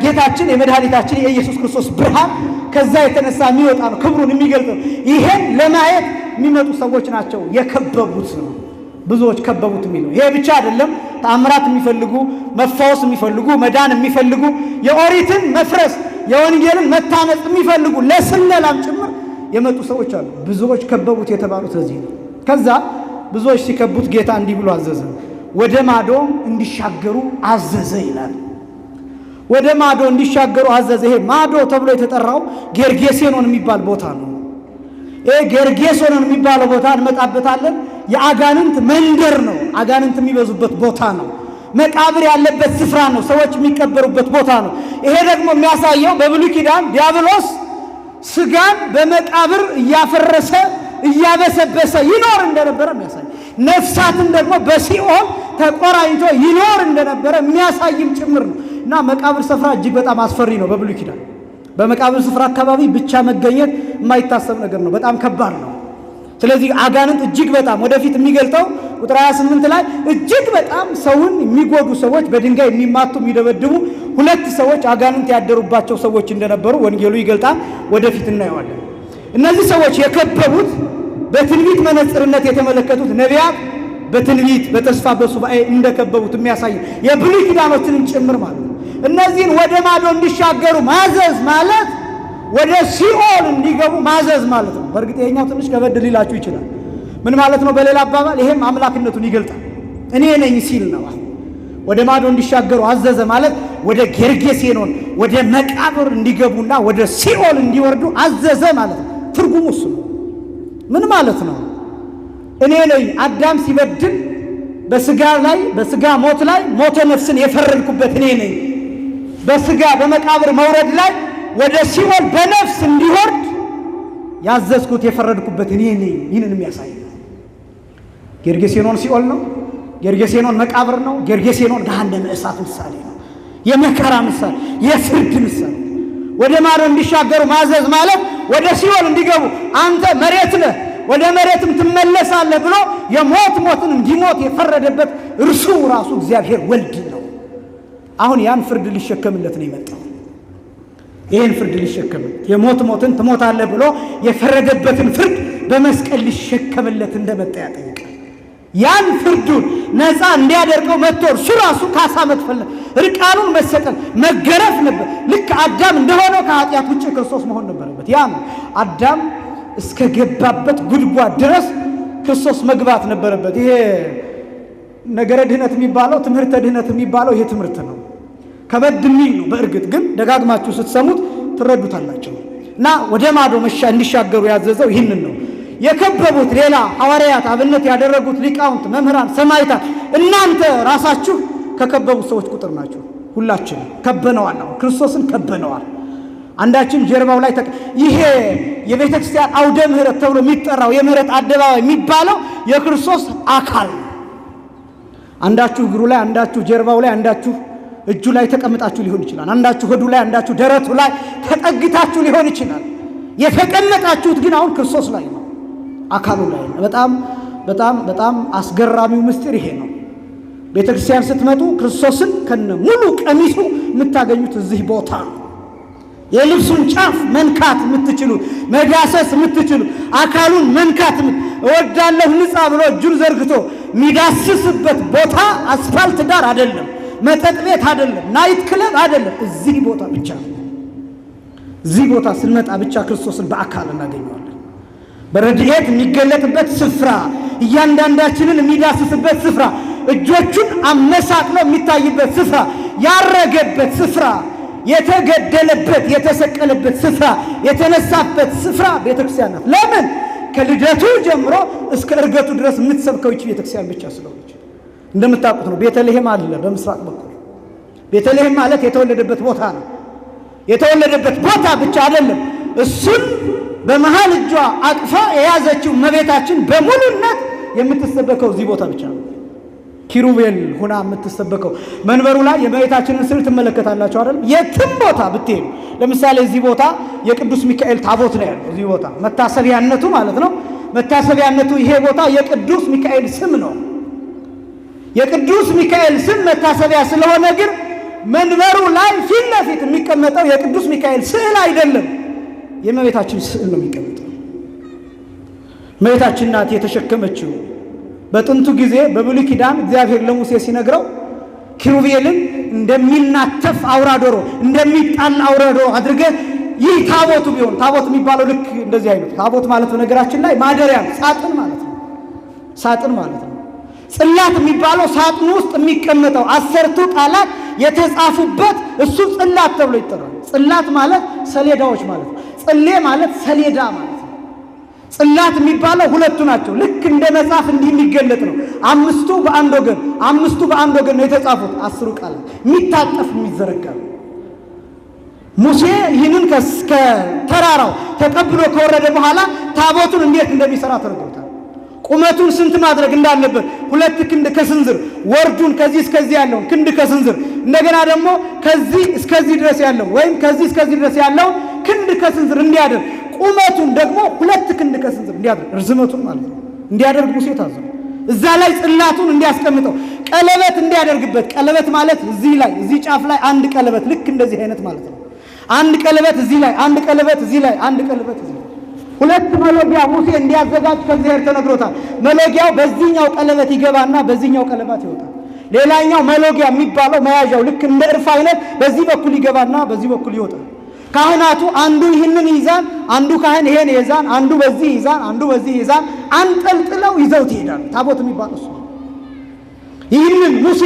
ጌታችን የመድኃኒታችን የኢየሱስ ክርስቶስ ብርሃን ከዛ የተነሳ የሚወጣ ነው፣ ክብሩን የሚገልጥ ነው። ይሄን ለማየት የሚመጡ ሰዎች ናቸው የከበቡት ነው። ብዙዎች ከበቡት የሚለው ይሄ ብቻ አይደለም። ተአምራት የሚፈልጉ፣ መፈወስ የሚፈልጉ፣ መዳን የሚፈልጉ፣ የኦሪትን መፍረስ የወንጌልን መታነጽ የሚፈልጉ ለስለላም ጭምር የመጡ ሰዎች አሉ። ብዙዎች ከበቡት የተባሉት ለዚህ ነው። ከዛ ብዙዎች ሲከቡት ጌታ እንዲህ ብሎ አዘዘ፣ ወደ ማዶ እንዲሻገሩ አዘዘ ይላል። ወደ ማዶ እንዲሻገሩ አዘዘ። ይሄ ማዶ ተብሎ የተጠራው ጌርጌሴኖን የሚባል ቦታ ነው። ይሄ ጌርጌሴኖን የሚባለው ቦታ እንመጣበታለን። የአጋንንት መንደር ነው። አጋንንት የሚበዙበት ቦታ ነው። መቃብር ያለበት ስፍራ ነው። ሰዎች የሚቀበሩበት ቦታ ነው። ይሄ ደግሞ የሚያሳየው በብሉይ ኪዳን ዲያብሎስ ስጋን በመቃብር እያፈረሰ እያበሰበሰ ይኖር እንደነበረ የሚያሳይ፣ ነፍሳትን ደግሞ በሲኦል ተቆራኝቶ ይኖር እንደነበረ የሚያሳይም ጭምር ነው እና መቃብር ስፍራ እጅግ በጣም አስፈሪ ነው። በብሉይ ኪዳን በመቃብር ስፍራ አካባቢ ብቻ መገኘት የማይታሰብ ነገር ነው። በጣም ከባድ ነው። ስለዚህ አጋንንት እጅግ በጣም ወደፊት የሚገልጠው ቁጥር 28 ላይ እጅግ በጣም ሰውን የሚጎዱ ሰዎች፣ በድንጋይ የሚማቱ የሚደበድቡ 2 ሰዎች አጋንንት ያደሩባቸው ሰዎች እንደነበሩ ወንጌሉ ይገልጣል። ወደፊት እናየዋለን። እነዚህ ሰዎች የከበቡት በትንቢት መነጽርነት የተመለከቱት ነቢያት በትንቢት በተስፋ በሱባኤ እንደከበቡት የሚያሳይ የብሉይ ኪዳኖችንም ጭምር ማለት ነው። እነዚህን ወደ ማዶ እንዲሻገሩ ማዘዝ ማለት ወደ ሲኦል እንዲገቡ ማዘዝ ማለት ነው። በእርግጥ ይሄኛው ትንሽ ከበድ ሊላችሁ ይችላል። ምን ማለት ነው? በሌላ አባባል ይሄም አምላክነቱን ይገልጣል። እኔ ነኝ ሲል ነው። ወደ ማዶ እንዲሻገሩ አዘዘ ማለት ወደ ጌርጌሴኖን ወደ መቃብር እንዲገቡና ወደ ሲኦል እንዲወርዱ አዘዘ ማለት ነው። ትርጉሙ እሱ ነው። ምን ማለት ነው? እኔ ነኝ አዳም ሲበድል በስጋ ሞት ላይ ሞተ ነፍስን የፈረድኩበት እኔ ነኝ። በስጋ በመቃብር መውረድ ላይ ወደ ሲኦል በነፍስ እንዲወርድ ያዘዝኩት የፈረድኩበት እኔ ነኝ። ይህንን የሚያሳይ ነው። ጌርጌሴኖን ሲኦል ነው። ጌርጌሴኖን መቃብር ነው። ጌርጌሴኖን ገሃነመ እሳት ምሳሌ ነው። የመከራ ምሳሌ፣ የፍርድ ምሳሌ። ወደ ማዶ እንዲሻገሩ ማዘዝ ማለት ወደ ሲኦል እንዲገቡ፣ አንተ መሬት ነህ ወደ መሬትም ትመለሳለህ ብሎ የሞትን እንዲሞት የፈረደበት እርሱ ራሱ እግዚአብሔር ወልድ ነው። አሁን ያን ፍርድ ሊሸከምለት ነው የመጣው። ይህን ፍርድ ሊሸከምለት ሞትን ትሞታለህ ብሎ የፈረደበትን ፍርድ በመስቀል ሊሸከምለት እንደመጣ ያጠይቃል። ያን ፍርዱን ነፃ እንዲያደርገው መጥቶ እርሱ ራሱ ካሳ መክፈል፣ እርቃኑን መሰቀል፣ መገረፍ ነበር። ልክ አዳም እንደሆነው ከኃጢአት ውጭ ክርስቶስ መሆን ነበረበት። ያ ነው አዳም እስከ ገባበት ጉድጓድ ድረስ ክርስቶስ መግባት ነበረበት። ይሄ ነገረ ድህነት የሚባለው ትምህርተ ድህነት የሚባለው ይሄ ትምህርት ነው። ከበድ የሚል ነው። በእርግጥ ግን ደጋግማችሁ ስትሰሙት ትረዱታላችሁ። እና ወደ ማዶ እንዲሻገሩ ያዘዘው ይህንን ነው። የከበቡት ሌላ ሐዋርያት አብነት ያደረጉት ሊቃውንት፣ መምህራን፣ ሰማዕታት እናንተ ራሳችሁ ከከበቡት ሰዎች ቁጥር ናችሁ። ሁላችን ከበነዋል። አሁን ክርስቶስን ከበነዋል። አንዳችን ጀርባው ላይ ይሄ የቤተ ክርስቲያን አውደ ምህረት ተብሎ የሚጠራው የምህረት አደባባይ የሚባለው የክርስቶስ አካል ነው። አንዳችሁ እግሩ ላይ፣ አንዳችሁ ጀርባው ላይ፣ አንዳችሁ እጁ ላይ ተቀምጣችሁ ሊሆን ይችላል። አንዳችሁ ሆዱ ላይ፣ አንዳችሁ ደረቱ ላይ ተጠግታችሁ ሊሆን ይችላል። የተቀመጣችሁት ግን አሁን ክርስቶስ ላይ ነው፣ አካሉ ላይ ነው። በጣም በጣም በጣም አስገራሚው ምስጢር ይሄ ነው። ቤተ ክርስቲያን ስትመጡ ክርስቶስን ከነ ሙሉ ቀሚሱ የምታገኙት እዚህ ቦታ ነው። የልብሱን ጫፍ መንካት የምትችሉት፣ መዳሰስ የምትችሉት፣ አካሉን መንካት እወዳለሁ ንጻ ብሎ እጁን ዘርግቶ የሚዳስስበት ቦታ አስፋልት ዳር አይደለም፣ መጠጥ ቤት አይደለም፣ ናይት ክለብ አይደለም። እዚህ ቦታ ብቻ ነው። እዚህ ቦታ ስንመጣ ብቻ ክርስቶስን በአካል እናገኘዋለን። በረድኤት የሚገለጥበት ስፍራ፣ እያንዳንዳችንን የሚዳስስበት ስፍራ፣ እጆቹን አመሳቅሎ የሚታይበት ስፍራ፣ ያረገበት ስፍራ፣ የተገደለበት የተሰቀለበት ስፍራ፣ የተነሳበት ስፍራ ቤተክርስቲያን ናት። ለምን? ከልደቱ ጀምሮ እስከ እርገቱ ድረስ የምትሰብከው ይህች ቤተክርስቲያን ብቻ ስለሆነች። እንደምታውቁት ነው። ቤተልሔም አለ በምስራቅ በኩል። ቤተልሔም ማለት የተወለደበት ቦታ ነው። የተወለደበት ቦታ ብቻ አይደለም፣ እሱን በመሃል እጇ አቅፋ የያዘችው እመቤታችን በሙሉነት የምትሰበከው እዚህ ቦታ ብቻ ነው። ኪሩቤል ሁና የምትሰበከው መንበሩ ላይ የእመቤታችንን ስዕል ትመለከታላችሁ አይደል? የትም ቦታ ብትሄዱ፣ ለምሳሌ እዚህ ቦታ የቅዱስ ሚካኤል ታቦት ነው ያለው። እዚህ ቦታ መታሰቢያነቱ ማለት ነው። መታሰቢያነቱ ይሄ ቦታ የቅዱስ ሚካኤል ስም ነው። የቅዱስ ሚካኤል ስም መታሰቢያ ስለሆነ ግን መንበሩ ላይ ፊት ለፊት የሚቀመጠው የቅዱስ ሚካኤል ስዕል አይደለም፣ የእመቤታችን ስዕል ነው የሚቀመጠው። እመቤታችን ናት የተሸከመችው። በጥንቱ ጊዜ በብሉይ ኪዳን እግዚአብሔር ለሙሴ ሲነግረው ኪሩቤልን እንደሚናተፍ አውራ ዶሮ፣ እንደሚጣል አውራ ዶሮ አድርገህ ይህ ታቦቱ ቢሆን፣ ታቦት የሚባለው ልክ እንደዚህ አይነት ታቦት ማለት በነገራችን ላይ ማደሪያ ሳጥን ማለት ነው። ሳጥን ማለት ነው። ጽላት የሚባለው ሳጥኑ ውስጥ የሚቀመጠው 10ቱ ቃላት የተጻፉበት እሱ ጽላት ተብሎ ይጠራል። ጽላት ማለት ሰሌዳዎች ማለት ነው። ጽሌ ማለት ሰሌዳ ማለት ነው። ጽላት የሚባለው ሁለቱ ናቸው። ልክ እንደ መጽሐፍ እንዲህ የሚገለጥ ነው። 5ቱ በአንድ ወገን፣ 5ቱ በአንድ ወገን ነው የተጻፉት። 10ሩ ቃላት የሚታጠፍ የሚዘረጋ ነው። ሙሴ ይህንን ከተራራው ተቀብሎ ከወረደ በኋላ ታቦቱን እንዴት እንደሚሰራ ተረድቶታል። ቁመቱን ስንት ማድረግ እንዳለበት 2 ክንድ ከስንዝር፣ ወርዱን ከዚህ እስከዚህ ያለው ክንድ ከስንዝር፣ እንደገና ደግሞ ከዚህ እስከዚህ ድረስ ያለው ወይም ከዚህ እስከዚህ ድረስ ያለው ክንድ ከስንዝር እንዲያደርግ፣ ቁመቱን ደግሞ 2 ክንድ ከስንዝር እንዲያደርግ፣ ርዝመቱን ማለት ነው እንዲያደርግ ሙሴ ታዘዘ። እዛ ላይ ጽላቱን እንዲያስቀምጠው፣ ቀለበት እንዲያደርግበት። ቀለበት ማለት እዚህ ላይ እዚህ ጫፍ ላይ አንድ ቀለበት ልክ እንደዚህ አይነት ማለት ነው። አንድ ቀለበት እዚህ ላይ፣ አንድ ቀለበት እዚህ ላይ፣ አንድ ቀለበት እዚህ ላይ። 2 መሎጊያ ሙሴ እንዲያዘጋጅ ከእግዚአብሔር ተነግሮታል። መሎጊያው በዚህኛው ቀለበት ይገባና በዚህኛው ቀለበት ይወጣል። ሌላኛው መሎጊያ የሚባለው መያዣው ልክ እንደ እርፍ አይነት በዚህ በኩል ይገባና በዚህ በኩል ይወጣል። ካህናቱ አንዱ ይህንን ይዛን፣ አንዱ ካህን ይሄን ይዛን፣ አንዱ በዚህ ይዛን፣ አንዱ በዚህ ይዛን አንጠልጥለው ይዘውት ይሄዳል። ታቦት የሚባለው እሱ። ይህንን ሙሴ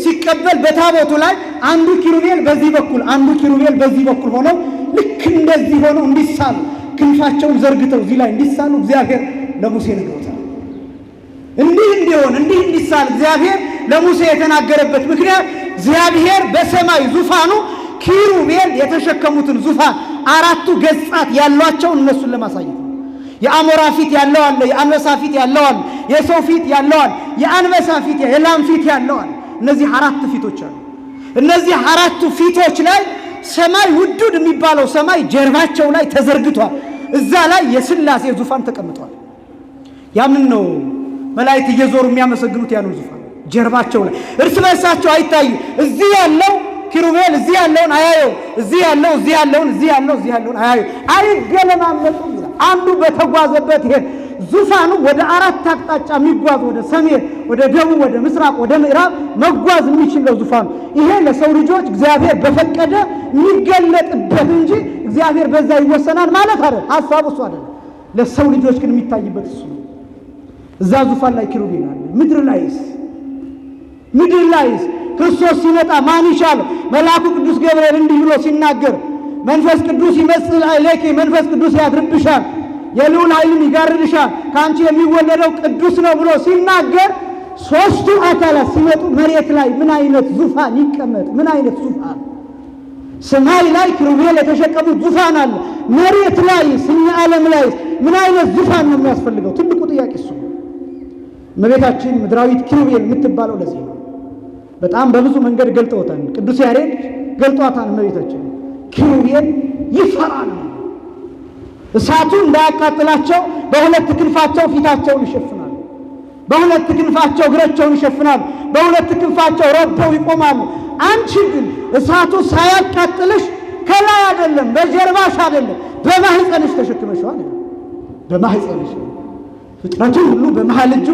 ሲቀበል በታቦቱ ላይ አንዱ ኪሩቤል በዚህ በኩል፣ አንዱ ኪሩቤል በዚህ በኩል ሆነው ልክ እንደዚህ ሆነው እንዲሳሉ፣ ክንፋቸውን ዘርግተው እዚህ ላይ እንዲሳሉ እግዚአብሔር ለሙሴ ነግሮታል። እንዲህ እንዲሆን እንዲህ እንዲሳል እግዚአብሔር ለሙሴ የተናገረበት ምክንያት እግዚአብሔር በሰማይ ዙፋኑ ኪሩቤል የተሸከሙትን ዙፋን 4ቱ ገጻት ያሏቸውን እነሱን ለማሳየት ነው። የአሞራ ፊት ያለው አለ፣ የአንበሳ ፊት ያለው አለ፣ የሰው ፊት ያለው አለ፣ የአንበሳ ፊት፣ የላም ፊት ያለው አለ። እነዚህ 4 ፊቶች አሉ። እነዚህ 4ቱ ፊቶች ላይ ሰማይ ውዱድ የሚባለው ሰማይ ጀርባቸው ላይ ተዘርግቷል። እዛ ላይ የሥላሴ ዙፋን ተቀምጧል። ያምን ነው መላእክት እየዞሩ የሚያመሰግኑት ያንን ዙፋን ጀርባቸው ላይ። እርስ በርሳቸው አይታዩ። እዚህ ያለው ኪሩቤል እዚህ ያለውን አያየው፣ እዚህ ያለው እዚህ ያለውን፣ እዚህ ያለው እዚህ ያለውን አያየው፣ አይገለማመጡም ይላል። አንዱ በተጓዘበት ይሄ ዙፋኑ ወደ 4 አቅጣጫ የሚጓዝ ወደ ሰሜን፣ ወደ ደቡብ፣ ወደ ምስራቅ፣ ወደ ምዕራብ መጓዝ የሚችለው ዙፋኑ ይሄ ለሰው ልጆች እግዚአብሔር በፈቀደ የሚገለጥበት እንጂ እግዚአብሔር በዛ ይወሰናል ማለት አይደል። ሐሳቡ እሱ አይደል። ለሰው ልጆች ግን የሚታይበት እሱ ነው። እዛ ዙፋን ላይ ኪሩቤል አለ። ምድር ላይስ ምድር ላይስ ክርስቶስ ሲመጣ ማን ይቻለው? መልአኩ ቅዱስ ገብርኤል እንዲህ ብሎ ሲናገር መንፈስ ቅዱስ ይመስል አይለኪ መንፈስ ቅዱስ ያድርብሻል፣ የልዑል ኃይልን ይጋርድሻል፣ ከአንቺ የሚወለደው ቅዱስ ነው ብሎ ሲናገር ሦስቱ አካላት ሲመጡ መሬት ላይ ምን አይነት ዙፋን ይቀመጥ? ምን አይነት ዙፋን? ሰማይ ላይ ኪሩቤል የተሸከሙት ዙፋን አለ። መሬት ላይ ስነ ዓለም ላይ ምን አይነት ዙፋን ነው የሚያስፈልገው? ትልቁ ጥያቄ እሱ ነው። እመቤታችን ምድራዊት ኪሩቤል የምትባለው ለዚህ ነው። በጣም በብዙ መንገድ ገልጠውታል። ቅዱስ ያሬድ ገልጧታል። እመቤታችን ኪሩቤል ይፈራሉ። እሳቱ እንዳያቃጥላቸው በሁለት ክንፋቸው ፊታቸውን ይሸፍናሉ፣ በሁለት ክንፋቸው እግራቸውን ይሸፍናሉ፣ በሁለት ክንፋቸው ረድተው ይቆማሉ። አንቺ ግን እሳቱ ሳያቃጥልሽ ከላይ አይደለም፣ በጀርባሽ አይደለም፣ በማህፀንሽ ተሸክመሽዋል። በማህፀንሽ ፍጥረቱን ሁሉ በመሃል እጁ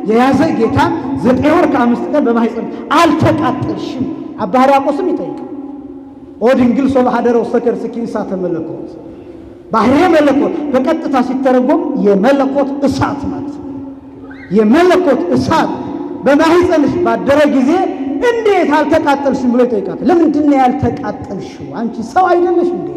የያዘ ጌታ 9 ወር ከ5 ቀን በማህፀን አልተቃጠልሽም። አባ ሕርያቆስም ይጠይቃል። ኦ ድንግል ሶበ ኀደረ ውስተ ከርሥኪ እሳተ መለኮት። ባህርየ መለኮት በቀጥታ ሲተረጎም የመለኮት እሳት ማለት ነው። የመለኮት እሳት በማህፀንሽ ባደረ ጊዜ እንዴት አልተቃጠልሽም ብሎ ይጠይቃል። ለምንድን ነው ያልተቃጠልሽው? አንቺ ሰው አይደለሽ እንዴ?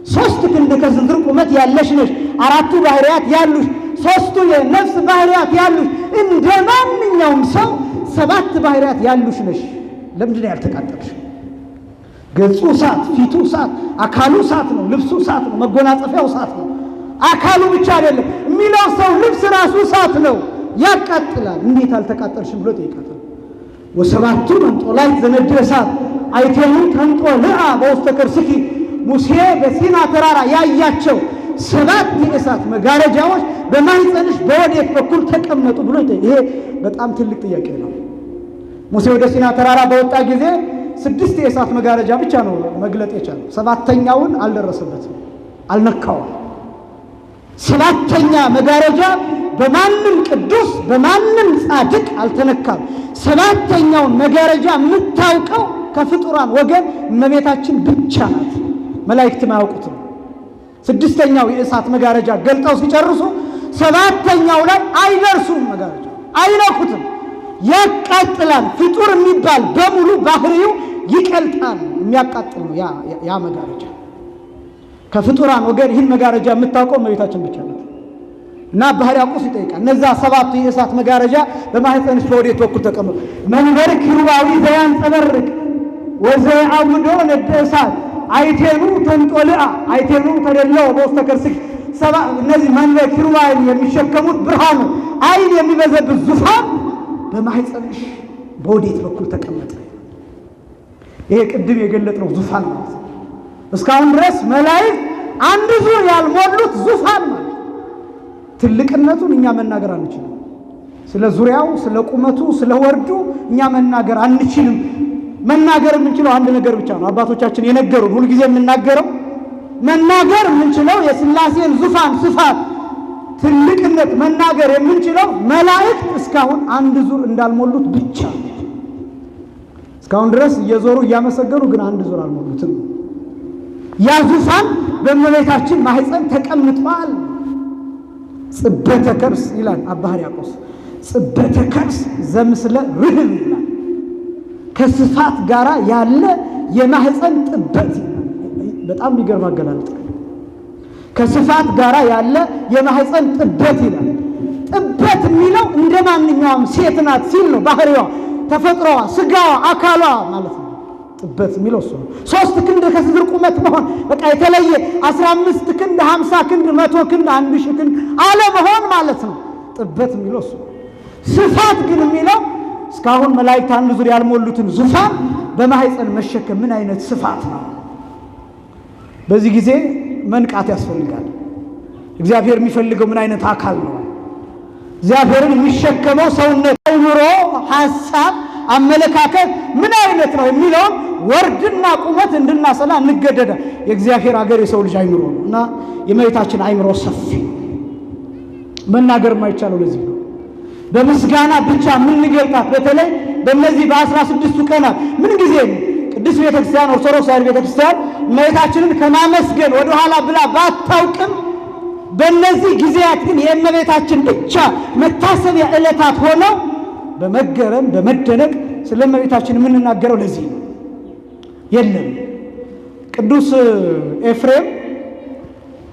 3 ክንድ ከስንዝር ቁመት ያለሽ ነሽ። 4ቱ ባህሪያት ያሉሽ፣ 3ቱ የነፍስ ባህሪያት ያሉሽ፣ እንደ ማንኛውም ሰው 7 ባህሪያት ያሉሽ ነሽ። ለምንድን ነው ያልተቃጠልሽው? ገጹ እሳት፣ ፊቱ እሳት፣ አካሉ እሳት ነው፣ ልብሱ እሳት ነው፣ መጎናጸፊያው እሳት ነው። አካሉ ብቻ አይደለም የሚለው ሰው ልብስ ራሱ እሳት ነው፣ ያቃጥላል። እንዴት አልተቃጠልሽም ብሎ ጠይቃታል። ወሰባቱ መንጦላዕት ዘነድደ እሳት አይቴሙ ተንጦልዓ በውስተ ከርሥኪ። ሙሴ በሲና ተራራ ያያቸው 7 የእሳት መጋረጃዎች በማህፀንሽ በወዴት በኩል ተቀመጡ ብሎ ይሄ በጣም ትልቅ ጥያቄ ነው። ሙሴ ወደ ሲና ተራራ በወጣ ጊዜ 6 የእሳት መጋረጃ ብቻ ነው መግለጥ የቻለው። 7ኛውን አልደረሰበትም፣ አልነካውም። 7ኛ መጋረጃ በማንም ቅዱስ በማንም ጻድቅ አልተነካም። 7ኛውን መጋረጃ የምታውቀው ከፍጡራን ወገን እመቤታችን ብቻ ናት። መላእክትም አያውቁትም። 6ኛው የእሳት መጋረጃ ገልጠው ሲጨርሱ 7ኛው ላይ አይደርሱም። መጋረጃ አይነኩትም፣ ያቃጥላል። ፍጡር የሚባል በሙሉ ባህሪው ይቀልጣል፣ የሚያቃጥል ነው ያ መጋረጃ። ከፍጡራን ወገን ይህን መጋረጃ የምታውቀው እመቤታችን ብቻ ናት። እና አባ ሕርያቆስ ይጠይቃል። እነዛ 7ቱ የእሳት መጋረጃ በማህፀንሽ በወዴት በኩል ተቀመጡ? መንበር ኪሩባዊ ዘያንጸበርቅ ወዘየዐውዶ ነደ እሳት አይቴኑ ተንጦልዓ አይቴኑ ተደለው በውስተ ከርሥኪ። እነዚህ መንበር ኪሩባዊን የሚሸከሙት ብርሃኑ አይን የሚበዘብዝ ዙፋን በማህፀንሽ በወዴት በኩል ተቀመጠ? ይሄ ቅድም የገለጥነው ዙፋን ማለት ነው። እስካሁን ድረስ መላእክት አንድ ዙር ያልሞሉት ዙፋን ማለት ትልቅነቱን እኛ መናገር አንችልም። ስለ ዙሪያው፣ ስለ ቁመቱ፣ ስለ ወርዱ እኛ መናገር አንችልም። መናገር የምንችለው አንድ ነገር ብቻ ነው። አባቶቻችን የነገሩን ሁልጊዜ የምናገረው መናገር የምንችለው የሥላሴን ዙፋን ስፋት፣ ትልቅነት መናገር የምንችለው መላእክት እስካሁን አንድ ዙር እንዳልሞሉት ብቻ። እስካሁን ድረስ እየዞሩ እያመሰገኑ ግን አንድ ዙር አልሞሉትም። ያ ዙፋን በእመቤታችን ማህፀን ተቀምጧል። ጽበተ ከርስ ይላል አባ ሕርያቆስ። ጽበተ ከርስ ዘምስለ ርህብ ይላል። ከስፋት ጋራ ያለ የማህፀን ጥበት። በጣም የሚገርም አገላለጥ። ከስፋት ጋራ ያለ የማህፀን ጥበት ይላል። ጥበት የሚለው እንደ ማንኛውም ሴት ናት ሲል ነው። ባህሪዋ፣ ተፈጥሮዋ፣ ስጋዋ፣ አካሏ ማለት ነው። ጥበት የሚለው እሱ ነው። 3 ክንድ ከስንዝር ቁመት መሆን፣ በቃ የተለየ 15 ክንድ 50 ክንድ 100 ክንድ 1000 ክንድ አለመሆን ማለት ነው። ጥበት የሚለው እሱ ነው። ስፋት ግን የሚለው እስካሁን መላእክት አንድ ዙር ያልሞሉትን ዙፋን በማህፀን መሸከም ምን አይነት ስፋት ነው? በዚህ ጊዜ መንቃት ያስፈልጋል። እግዚአብሔር የሚፈልገው ምን አይነት አካል ነው? እግዚአብሔርን የሚሸከመው ሰውነት፣ አእምሮ፣ ሐሳብ፣ አመለካከት ምን አይነት ነው የሚለውን ወርድና ቁመት እንድናሰላ እንገደዳ። የእግዚአብሔር ሀገር የሰው ልጅ አእምሮ ነው እና የእመቤታችን አእምሮ ሰፊ መናገር የማይቻለው ለዚህ ነው። በምስጋና ብቻ የምንገልጣት በተለይ በእነዚህ በ16ቱ ቀናት ምን ጊዜ ቅድስት ቤተክርስቲያን ኦርቶዶክስ ተዋሕዶ ቤተክርስቲያን እመቤታችንን ከማመስገን ወደኋላ ብላ ባታውቅም በእነዚህ ጊዜያት ግን የእመቤታችን ብቻ መታሰቢያ ዕለታት ሆነው በመገረም በመደነቅ ስለ እመቤታችን የምንናገረው ለዚህ ነው። የለም ቅዱስ ኤፍሬም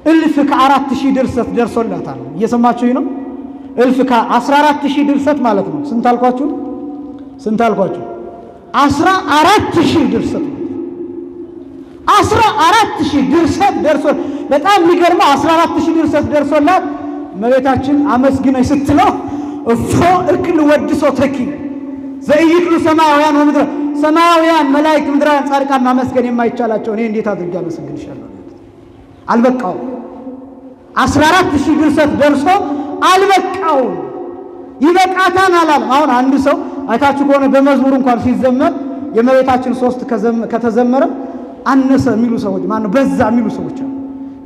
1000 ድርሰት ደርሶላታል። እየሰማችሁኝ ነው? 14000 ድርሰት ማለት ነው። ስንት አልኳችሁ? 14000 ድርሰት 14000 ድርሰት ደርሶ በጣም የሚገርመው 14000 ድርሰት ደርሶላት እመቤታችን አመስግነኝ ስትለው እፎ እክል ወድሶ ተኪ ዘይክሉ ሰማያውያን ወምድር ሰማያውያን መላእክት ምድራውያን ጻድቃን ማመስገን የማይቻላቸው እኔ እንዴት አድርጌ አመሰግንሻለሁ? አልበቃው 14000 ድርሰት ደርሶ አልበቃው። ይበቃታን አላለም። አሁን አንድ ሰው አይታችሁ ከሆነ በመዝሙር እንኳን ሲዘመር የእመቤታችን 3 ከተዘመረ አነሰ የሚሉ ሰዎች ማነው በዛ የሚሉ ሰዎች አሉ።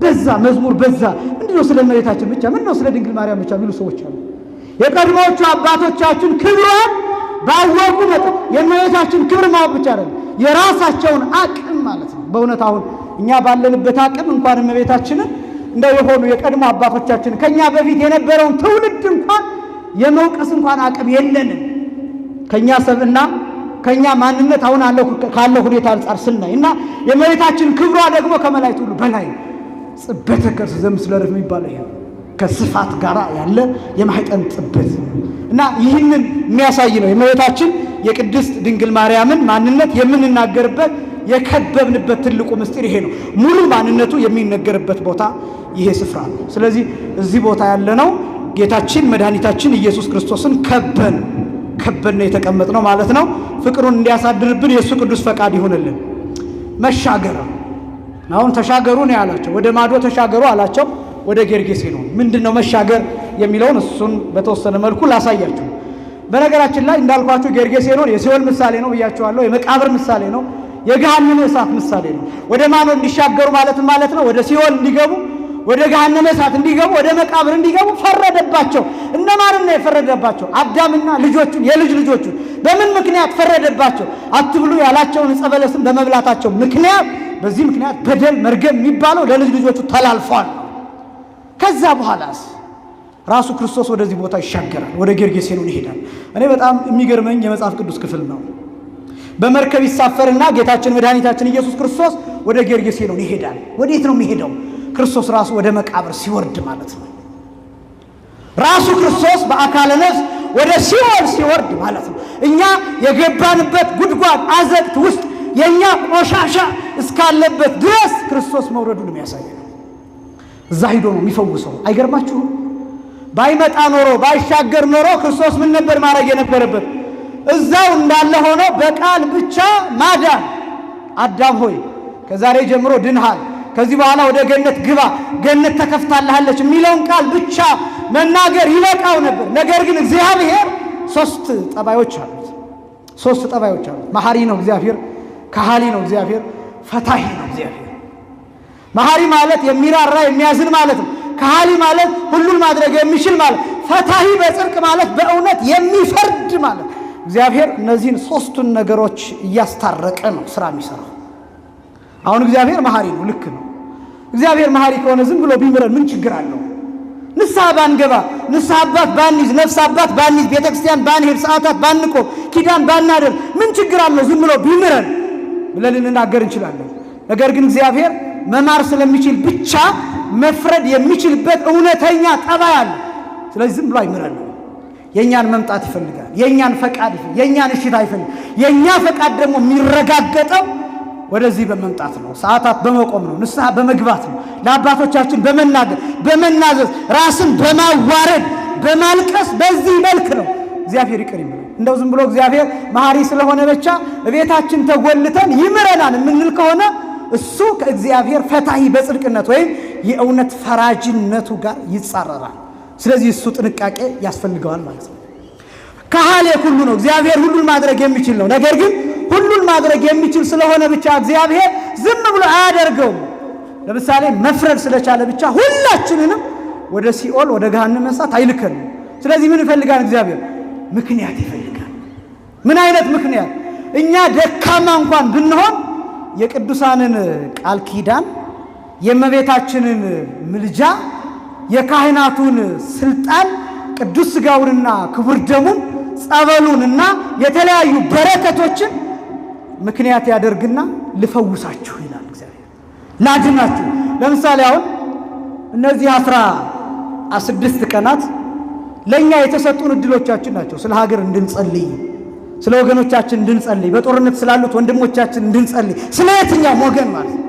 በዛ መዝሙር በዛ ምንድነው ስለ እመቤታችን ብቻ ምንድነው ስለ ድንግል ማርያም ብቻ የሚሉ ሰዎች አሉ። የቀድሞዎቹ አባቶቻችን ክብሯን ባወቁ መጠን የእመቤታችን ክብር ማወቅ ብቻ አይደለም የራሳቸውን አቅም ማለት ነው። በእውነት አሁን እኛ ባለንበት አቅም እንኳን እመቤታችንን እንደው የሆኑ የቀድሞ አባቶቻችን ከኛ በፊት የነበረውን ትውልድ እንኳን የመውቀስ እንኳን አቅም የለንም። ከኛ ሰብና ከኛ ማንነት አሁን ካለው ሁኔታ አንፃር ስናይ እና የእመቤታችን ክብሯ ደግሞ ከመላእክት ሁሉ በላይ ጽበተ ከርስ ዘምስለ ርግብ የሚባለው ይሄ ከስፋት ጋር ያለ የማህፀን ጽበት እና ይህንን የሚያሳይ ነው። የእመቤታችን የቅድስት ድንግል ማርያምን ማንነት የምንናገርበት የከበብንበት ትልቁ ምስጢር ይሄ ነው። ሙሉ ማንነቱ የሚነገርበት ቦታ ይሄ ስፍራ ነው። ስለዚህ እዚህ ቦታ ያለነው ጌታችን መድኃኒታችን ኢየሱስ ክርስቶስን ከበን የተቀመጥነው ማለት ነው። ፍቅሩን እንዲያሳድርብን የእሱ ቅዱስ ፈቃድ ይሁንልን። መሻገር አሁን ተሻገሩ ነው ያላቸው። ወደ ማዶ ተሻገሩ አላቸው። ወደ ጌርጌሴኖን ምንድነው መሻገር የሚለውን እሱን በተወሰነ መልኩ ላሳያችሁ። በነገራችን ላይ እንዳልኳችሁ ጌርጌሴኖን የሲኦል ምሳሌ ነው ብያችኋለሁ። የመቃብር ምሳሌ ነው። የገሃነመ እሳት ምሳሌ ነው። ወደ ማዶ እንዲሻገሩ ማለት ነው። ወደ ሲኦል እንዲገቡ፣ ወደ ገሃነመ እሳት እንዲገቡ፣ ወደ መቃብር እንዲገቡ ፈረደባቸው። እነማንን ነው የፈረደባቸው? አዳምና ልጆቹን፣ የልጅ ልጆቹን። በምን ምክንያት ፈረደባቸው? አትብሉ ያላቸውን ዕፀ በለስን በመብላታቸው ምክንያት። በዚህ ምክንያት በደል መርገም የሚባለው ለልጅ ልጆቹ ተላልፏል። ከዛ በኋላስ ራሱ ክርስቶስ ወደዚህ ቦታ ይሻገራል። ወደ ጌርጌሴኖን ይሄዳል። እኔ በጣም የሚገርመኝ የመጽሐፍ ቅዱስ ክፍል ነው። በመርከብ ይሳፈርና ጌታችን መድኃኒታችን ኢየሱስ ክርስቶስ ወደ ጌርጌሴኖን ይሄዳል። ወዴት ነው የሚሄደው? ክርስቶስ ራሱ ወደ መቃብር ሲወርድ ማለት ነው። ራሱ ክርስቶስ በአካለ ነፍስ ወደ ሲኦል ሲወርድ ማለት ነው። እኛ የገባንበት ጉድጓድ አዘቅት ውስጥ የኛ ቆሻሻ እስካለበት ድረስ ክርስቶስ መውረዱን የሚያሳይ ነው። እዛ ሂዶ ነው የሚፈውሰው። አይገርማችሁም? ባይመጣ ኖሮ ባይሻገር ኖሮ ክርስቶስ ምን ነበር ማድረግ የነበረበት? እዛው እንዳለ ሆኖ በቃል ብቻ ማዳን። አዳም ሆይ ከዛሬ ጀምሮ ድንሃል፣ ከዚህ በኋላ ወደ ገነት ግባ፣ ገነት ተከፍታልሃለች የሚለውን ቃል ብቻ መናገር ይበቃው ነበር። ነገር ግን እግዚአብሔር 3 ጠባዮች አሉት። 3 ጠባዮች አሉት። መሐሪ ነው እግዚአብሔር፣ ከሃሊ ነው እግዚአብሔር፣ ፈታሂ ነው እግዚአብሔር። መሐሪ ማለት የሚራራ የሚያዝን ማለት ነው። ከሃሊ ማለት ሁሉን ማድረግ የሚችል ማለት፣ ፈታሂ በጽድቅ ማለት በእውነት የሚፈርድ ማለት። እግዚአብሔር እነዚህን 3ቱን ነገሮች እያስታረቀ ነው ስራ የሚሰራው። አሁን እግዚአብሔር መሐሪ ነው፣ ልክ ነው። እግዚአብሔር መሐሪ ከሆነ ዝም ብሎ ቢምረን ምን ችግር አለው? ንስሐ ባንገባ፣ ንስሐ አባት ባንይዝ፣ ነፍስ አባት ባንይዝ፣ ቤተክርስቲያን ባንሄድ፣ ሰዓታት ባንቆም፣ ኪዳን ባናደር ምን ችግር አለው? ዝም ብሎ ቢምረን ብለን ልንናገር እንችላለን። ነገር ግን እግዚአብሔር መማር ስለሚችል ብቻ መፍረድ የሚችልበት እውነተኛ ጠባይ አለ። ስለዚህ ዝም ብሎ አይምረን። የኛን መምጣት ይፈልጋል። የኛን ፈቃድ ይፈልጋል። የኛን እሽታ ይፈልጋል። የኛ ፈቃድ ደግሞ የሚረጋገጠው ወደዚህ በመምጣት ነው። ሰዓታት በመቆም ነው። ንስሐ በመግባት ነው። ለአባቶቻችን በመናገር በመናዘዝ፣ ራስን በማዋረድ በማልቀስ፣ በዚህ መልክ ነው እግዚአብሔር ይቅር ይምረን። እንደው ዝም ብሎ እግዚአብሔር መሐሪ ስለሆነ ብቻ ቤታችን ተጎልተን ይምረናል የምንል ከሆነ እሱ ከእግዚአብሔር ፈታሂ በጽድቅነት ወይም የእውነት ፈራጅነቱ ጋር ይጻረራል። ስለዚህ እሱ ጥንቃቄ ያስፈልገዋል ማለት ነው። ከሃሊ ሁሉ ነው። እግዚአብሔር ሁሉን ማድረግ የሚችል ነው። ነገር ግን ሁሉን ማድረግ የሚችል ስለሆነ ብቻ እግዚአብሔር ዝም ብሎ አያደርገውም። ለምሳሌ መፍረድ ስለቻለ ብቻ ሁላችንንም ወደ ሲኦል ወደ ገሃነመ እሳት አይልከንም። ስለዚህ ምን ይፈልጋል እግዚአብሔር? ምክንያት ይፈልጋል። ምን አይነት ምክንያት? እኛ ደካማ እንኳን ብንሆን የቅዱሳንን ቃል ኪዳን፣ የእመቤታችንን ምልጃ፣ የካህናቱን ስልጣን፣ ቅዱስ ሥጋውንና ክቡር ደሙን ጸበሉንና የተለያዩ በረከቶችን ምክንያት ያደርግና ልፈውሳችሁ ይላል እግዚአብሔር፣ ላድናችሁ። ለምሳሌ አሁን እነዚህ 16 ቀናት ለኛ የተሰጡን እድሎቻችን ናቸው። ስለ ሀገር እንድንጸልይ፣ ስለ ወገኖቻችን እንድንጸልይ፣ በጦርነት ስላሉት ወንድሞቻችን እንድንጸልይ። ስለ የትኛውም ወገን ማለት ነው።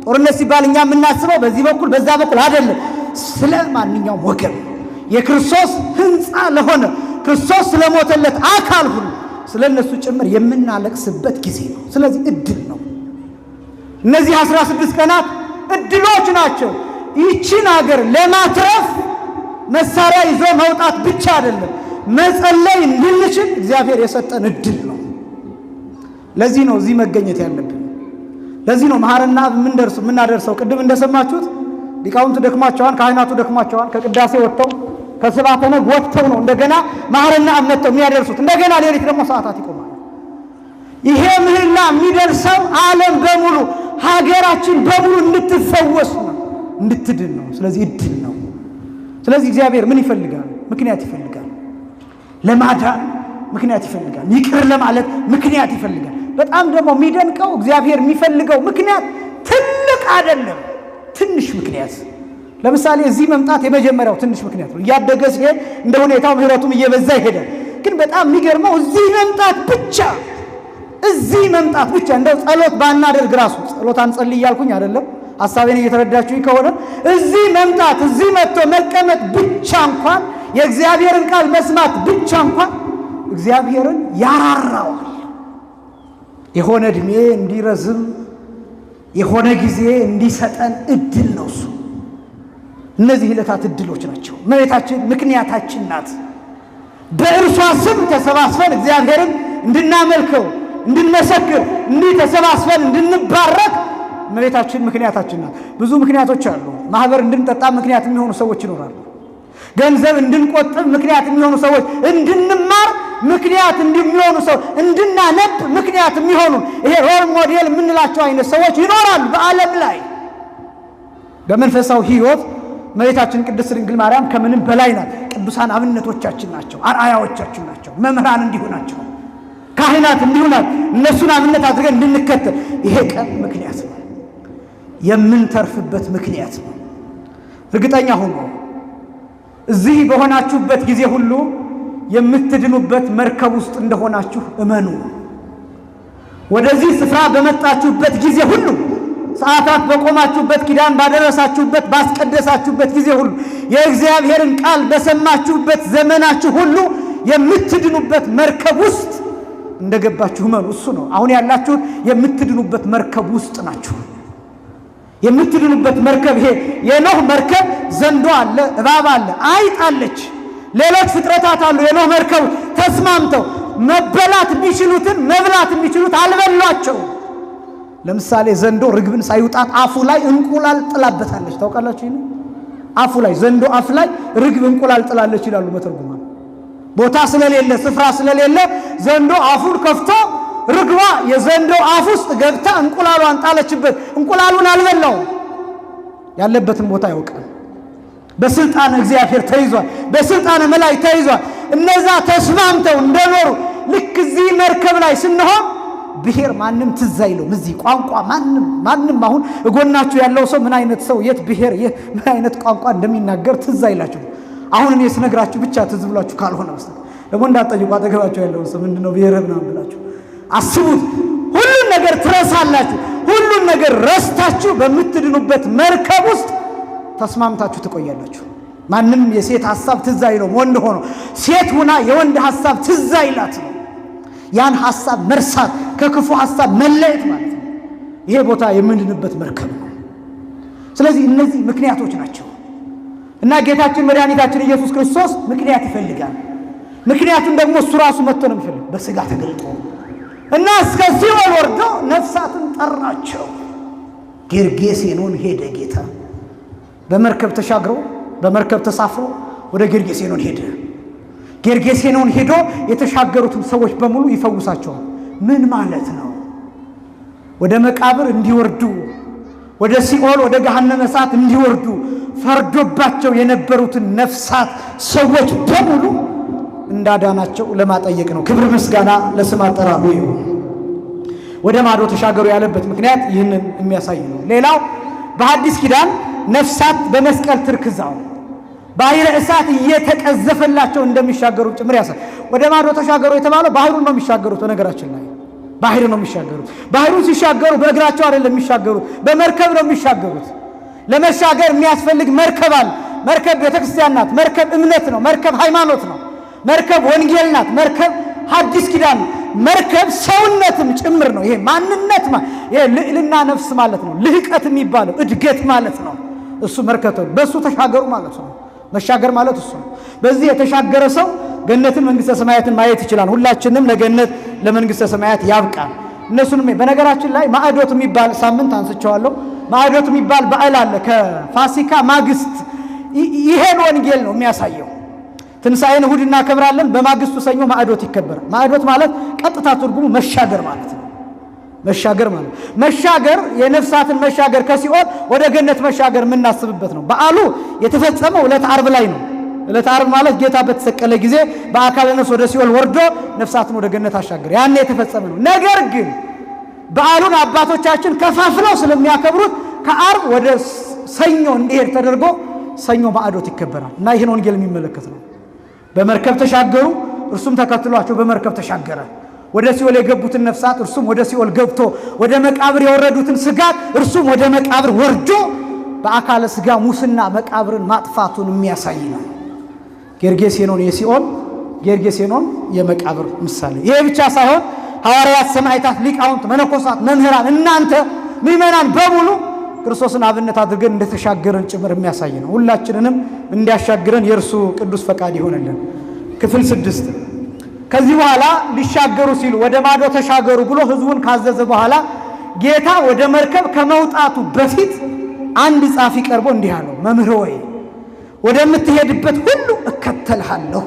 ጦርነት ሲባል እኛ የምናስበው በዚህ በኩል በዛ በኩል አይደለም። ስለ ማንኛውም ወገን የክርስቶስ ሕንፃ ለሆነ ክርስቶስ ስለሞተለት አካል ሁሉ ስለ እነሱ ጭምር የምናለቅስበት ጊዜ ነው። ስለዚህ እድል ነው። እነዚህ 16 ቀናት እድሎች ናቸው። ይህችን ሀገር ለማትረፍ መሳሪያ ይዞ መውጣት ብቻ አይደለም፣ መጸለይ እንድንችል እግዚአብሔር የሰጠን እድል ነው። ለዚህ ነው እዚህ መገኘት ያለብን። ለዚህ ነው መሐረና የምናደርሰው። ቅድም እንደሰማችሁት ሊቃውንቱ ደክሟቸዋል፣ ካህናቱ ደክሟቸዋል። ከቅዳሴ ወጥተው ከስብሐተ ነግ ወጥተው ነው እንደገና መሐረና መጥተው የሚያደርሱት። እንደገና ሌሊት ደግሞ ሰዓታት ይቆማል። ይሄ ምህላ የሚደርሰው ዓለም በሙሉ ሀገራችን በሙሉ እንድትፈወስ ነው፣ እንድትድን ነው። ስለዚህ እድል ነው። ስለዚህ እግዚአብሔር ምን ይፈልጋል? ምክንያት ይፈልጋል። ለማዳን ምክንያት ይፈልጋል። ይቅር ለማለት ምክንያት ይፈልጋል። በጣም ደግሞ የሚደንቀው እግዚአብሔር የሚፈልገው ምክንያት ትልቅ አይደለም፣ ትንሽ ምክንያት። ለምሳሌ እዚህ መምጣት የመጀመሪያው ትንሽ ምክንያት ነው። እያደገ ሲሄድ እንደ ሁኔታው ምሕረቱም እየበዛ ይሄዳል። ግን በጣም የሚገርመው እዚህ መምጣት ብቻ እንደው ጸሎት ባናደርግ ራሱ ጸሎት አንጸልይ እያልኩኝ አይደለም፣ ሐሳቤን እየተረዳችሁኝ ከሆነ እዚህ መምጣት እዚህ መጥቶ መቀመጥ ብቻ እንኳን የእግዚአብሔርን ቃል መስማት ብቻ እንኳን እግዚአብሔርን ያራራዋል። የሆነ ዕድሜ እንዲረዝም የሆነ ጊዜ እንዲሰጠን እድል ነው እሱ። እነዚህ ዕለታት እድሎች ናቸው። እመቤታችን ምክንያታችን ናት። በእርሷ ስም ተሰባስበን እግዚአብሔርን እንድናመልከው እንድንመሰክር፣ እንዲህ ተሰባስበን እንድንባረክ እመቤታችን ምክንያታችን ናት። ብዙ ምክንያቶች አሉ። ማህበር እንድንጠጣ ምክንያት የሚሆኑ ሰዎች ይኖራሉ። ገንዘብ እንድንቆጥብ ምክንያት የሚሆኑ ሰዎች፣ እንድንማር ምክንያት የሚሆኑ ሰዎች፣ እንድናነብ ምክንያት የሚሆኑ ይሄ ሮል ሞዴል የምንላቸው አይነት ሰዎች ይኖራሉ በዓለም ላይ። በመንፈሳዊ ሕይወት እመቤታችን ቅድስት ድንግል ማርያም ከምንም በላይ ናት። ቅዱሳን አብነቶቻችን ናቸው፣ አርአያዎቻችን ናቸው። መምህራን እንዲሁ ናቸው፣ ካህናት እንዲሁ ናቸው። እነሱን አብነት አድርገን እንድንከተል ይሄ ቀን ምክንያት ነው፣ የምንተርፍበት ምክንያት ነው። እርግጠኛ ሁኑ፣ እዚህ በሆናችሁበት ጊዜ ሁሉ የምትድኑበት መርከብ ውስጥ እንደሆናችሁ እመኑ። ወደዚህ ስፍራ በመጣችሁበት ጊዜ ሁሉ፣ ሰዓታት በቆማችሁበት፣ ኪዳን ባደረሳችሁበት፣ ባስቀደሳችሁበት ጊዜ ሁሉ፣ የእግዚአብሔርን ቃል በሰማችሁበት ዘመናችሁ ሁሉ የምትድኑበት መርከብ ውስጥ እንደገባችሁ እመኑ። እሱ ነው አሁን ያላችሁት። የምትድኑበት መርከብ ውስጥ ናችሁ። የምትድኑበት መርከብ ይሄ የኖህ መርከብ ዘንዶ አለ፣ እባብ አለ፣ አይጥ አለች፣ ሌሎች ፍጥረታት አሉ። የኖህ መርከብ ተስማምተው መበላት የሚችሉትን መብላት የሚችሉት አልበሏቸው። ለምሳሌ ዘንዶ ርግብን ሳይውጣት አፉ ላይ እንቁላል ጥላበታለች። ታውቃላችሁ? ይሄን አፉ ላይ ዘንዶ አፍ ላይ ርግብ እንቁላል ጥላለች ይላሉ መተርጉማን። ቦታ ስለሌለ ስፍራ ስለሌለ ዘንዶ አፉን ከፍቶ ርግቧ የዘንዶ አፍ ውስጥ ገብታ እንቁላሏን ጣለችበት። እንቁላሉን አልበላው፣ ያለበትን ቦታ ያውቃል። በስልጣን እግዚአብሔር ተይዟል፣ በስልጣን መላእክት ተይዟል። እነዛ ተስማምተው እንደኖሩ ልክ እዚህ መርከብ ላይ ስንሆን ብሔር ማንም ትዝ አይለውም። እዚህ ቋንቋ ማንም አሁን እጎናችሁ ያለው ሰው ምን አይነት ሰው የት ብሔር ምን አይነት ቋንቋ እንደሚናገር ትዝ አይላችሁ። አሁን እኔ ስነግራችሁ ብቻ ትዝ ብላችሁ ካልሆነ በስተቀር ደግሞ እንዳትጠይቁ አጠገባችሁ ያለው ሰው ምንድነው ብሔር ምናምን ብላችሁ አስቡት። ሁሉን ነገር ትረሳላችሁ። ሁሉን ነገር ረስታችሁ በምትድኑበት መርከብ ውስጥ ተስማምታችሁ ትቆያላችሁ። ማንም የሴት ሐሳብ ትዝ አይለውም። ወንድ ሆኖ ሴት ሁና የወንድ ሐሳብ ትዝ አይላት ነው። ያን ሐሳብ መርሳት፣ ከክፉ ሐሳብ መለየት ማለት ነው። ይሄ ቦታ የምንድንበት መርከብ ነው። ስለዚህ እነዚህ ምክንያቶች ናቸው እና ጌታችን መድኃኒታችን ኢየሱስ ክርስቶስ ምክንያት ይፈልጋል። ምክንያቱም ደግሞ እሱ ራሱ መጥቶ ነው የሚፈልግ በሥጋ ተገልጦ እና እስከ ሲኦል ወርዶ ነፍሳትን ጠራቸው። ጌርጌሴኖን ሄደ ጌታ በመርከብ ተሻግሮ በመርከብ ተሳፍሮ ወደ ጌርጌሴኖን ሄደ። ጌርጌሴኖን ሄዶ የተሻገሩትን ሰዎች በሙሉ ይፈውሳቸዋል። ምን ማለት ነው? ወደ መቃብር እንዲወርዱ፣ ወደ ሲኦል ወደ ገሃነመ እሳት እንዲወርዱ ፈርዶባቸው የነበሩትን ነፍሳት ሰዎች በሙሉ እንዳዳናቸው ለማጠየቅ ነው። ክብር ምስጋና ለስም አጠራሩ ይሁን። ወደ ማዶ ተሻገሩ ያለበት ምክንያት ይህንን የሚያሳይ ነው። ሌላው በሐዲስ ኪዳን ነፍሳት በመስቀል ትርክዛው ባሕረ እሳት እየተቀዘፈላቸው እንደሚሻገሩ ጭምር ያሳይ። ወደ ማዶ ተሻገሩ የተባለው ባህሩን ነው የሚሻገሩት። በነገራችን ላይ ባህር ነው የሚሻገሩት። ባህሩን ሲሻገሩ በእግራቸው አይደለም የሚሻገሩት፣ በመርከብ ነው የሚሻገሩት። ለመሻገር የሚያስፈልግ መርከብ አለ። መርከብ ቤተክርስቲያን ናት። መርከብ እምነት ነው። መርከብ ሃይማኖት ነው። መርከብ ወንጌል ናት። መርከብ ሐዲስ ኪዳን ነው። መርከብ ሰውነትም ጭምር ነው። ይሄ ማንነት ይሄ ልዕልና ነፍስ ማለት ነው። ልህቀት የሚባለው እድገት ማለት ነው። እሱ መርከብ ነው። በሱ ተሻገሩ ማለት ነው። መሻገር ማለት እሱ ነው። በዚህ የተሻገረ ሰው ገነትን መንግስተ ሰማያትን ማየት ይችላል። ሁላችንም ለገነት ለመንግስተ ሰማያት ያብቃል። እነሱንም በነገራችን ላይ ማዕዶት የሚባል ሳምንት አንስቼዋለሁ። ማዕዶት የሚባል በዓል አለ ከፋሲካ ማግስት። ይሄን ወንጌል ነው የሚያሳየው። ትንሣኤን እሑድ እናከብራለን። በማግስቱ ሰኞ ማዕዶት ይከበራል። ማዕዶት ማለት ቀጥታ ትርጉሙ መሻገር ማለት ነው። መሻገር ማለት መሻገር የነፍሳትን መሻገር ከሲኦል ወደ ገነት መሻገር የምናስብበት ነው። በዓሉ የተፈጸመው ዕለተ ዓርብ ላይ ነው። ዕለተ ዓርብ ማለት ጌታ በተሰቀለ ጊዜ በአካለ ነፍስ ወደ ሲኦል ወርዶ ነፍሳትን ወደ ገነት አሻገረ። ያኔ የተፈጸመ ነው። ነገር ግን በዓሉን አባቶቻችን ከፋፍለው ስለሚያከብሩት ከዓርብ ወደ ሰኞ እንዲሄድ ተደርጎ ሰኞ ማዕዶት ይከበራል እና ይህን ወንጌል የሚመለከት ነው። በመርከብ ተሻገሩ፣ እርሱም ተከትሏቸው በመርከብ ተሻገረ። ወደ ሲኦል የገቡትን ነፍሳት እርሱም ወደ ሲኦል ገብቶ ወደ መቃብር የወረዱትን ስጋት እርሱም ወደ መቃብር ወርዶ በአካለ ስጋ ሙስና መቃብርን ማጥፋቱን የሚያሳይ ነው። ጌርጌሴኖን የሲኦል ጌርጌሴኖን የመቃብር ምሳሌ። ይሄ ብቻ ሳይሆን ሐዋርያት፣ ሰማዕታት፣ ሊቃውንት፣ መነኮሳት፣ መምህራን እናንተ ምእመናን በሙሉ ክርስቶስን አብነት አድርገን እንደተሻገረን ጭምር የሚያሳይ ነው። ሁላችንንም እንዲያሻግረን የእርሱ ቅዱስ ፈቃድ ይሆንልን። ክፍል 6 ከዚህ በኋላ ሊሻገሩ ሲሉ ወደ ማዶ ተሻገሩ ብሎ ሕዝቡን ካዘዘ በኋላ ጌታ ወደ መርከብ ከመውጣቱ በፊት አንድ ጻፊ ቀርቦ እንዲህ አለው፣ መምህር ሆይ ወደምትሄድበት ሁሉ እከተልሃለሁ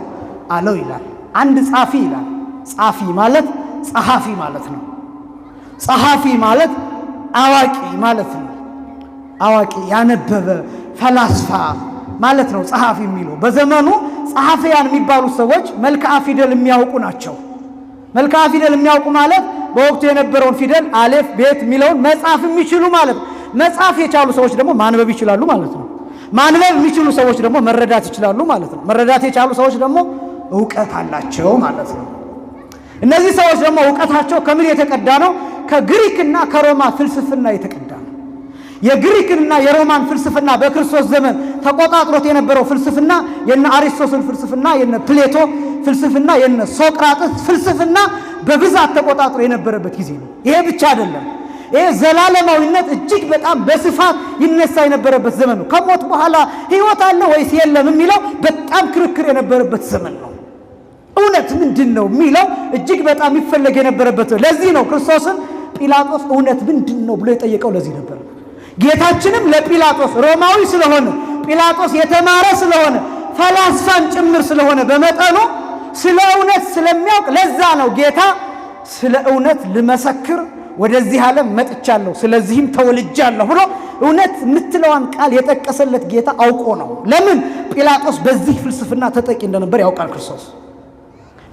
አለው ይላል። አንድ ጻፊ ይላል። ጻፊ ማለት ጸሐፊ ማለት ነው። ጸሐፊ ማለት አዋቂ ማለት ነው። አዋቂ ያነበበ ፈላስፋ ማለት ነው ጸሐፊ የሚለው። በዘመኑ ጸሐፊያን የሚባሉ ሰዎች መልክዓ ፊደል የሚያውቁ ናቸው። መልክዓ ፊደል የሚያውቁ ማለት በወቅቱ የነበረውን ፊደል አሌፍ ቤት የሚለውን መጻፍ የሚችሉ ማለት ነው። መጻፍ የቻሉ ሰዎች ደግሞ ማንበብ ይችላሉ ማለት ነው። ማንበብ የሚችሉ ሰዎች ደግሞ መረዳት ይችላሉ ማለት ነው። መረዳት የቻሉ ሰዎች ደግሞ ዕውቀት አላቸው ማለት ነው። እነዚህ ሰዎች ደግሞ ዕውቀታቸው ከምን የተቀዳ ነው? ከግሪክና ከሮማ ፍልስፍና የተቀዳ ነው። የግሪክንና የሮማን ፍልስፍና በክርስቶስ ዘመን ተቆጣጥሮት የነበረው ፍልስፍና የነ አሪስቶትል ፍልስፍና፣ የነ ፕሌቶ ፍልስፍና፣ የነ ሶቅራጥስ ፍልስፍና በብዛት ተቆጣጥሮ የነበረበት ጊዜ ነው። ይሄ ብቻ አይደለም። ይሄ ዘላለማዊነት እጅግ በጣም በስፋት ይነሳ የነበረበት ዘመን ነው። ከሞት በኋላ ሕይወት አለ ወይስ የለም የሚለው በጣም ክርክር የነበረበት ዘመን ነው። እውነት ምንድን ነው የሚለው እጅግ በጣም ይፈለግ የነበረበት። ለዚህ ነው ክርስቶስን ጲላጦስ እውነት ምንድን ነው ብሎ የጠየቀው። ለዚህ ነበር። ጌታችንም ለጲላጦስ ሮማዊ ስለሆነ ጲላጦስ የተማረ ስለሆነ ፈላስፋን ጭምር ስለሆነ በመጠኑ ስለ እውነት ስለሚያውቅ ለዛ ነው ጌታ ስለ እውነት ልመሰክር ወደዚህ ዓለም መጥቻለሁ ስለዚህም ተወልጃለሁ ብሎ እውነት የምትለዋን ቃል የጠቀሰለት ጌታ አውቆ ነው። ለምን? ጲላጦስ በዚህ ፍልስፍና ተጠቂ እንደነበር ያውቃል ክርስቶስ።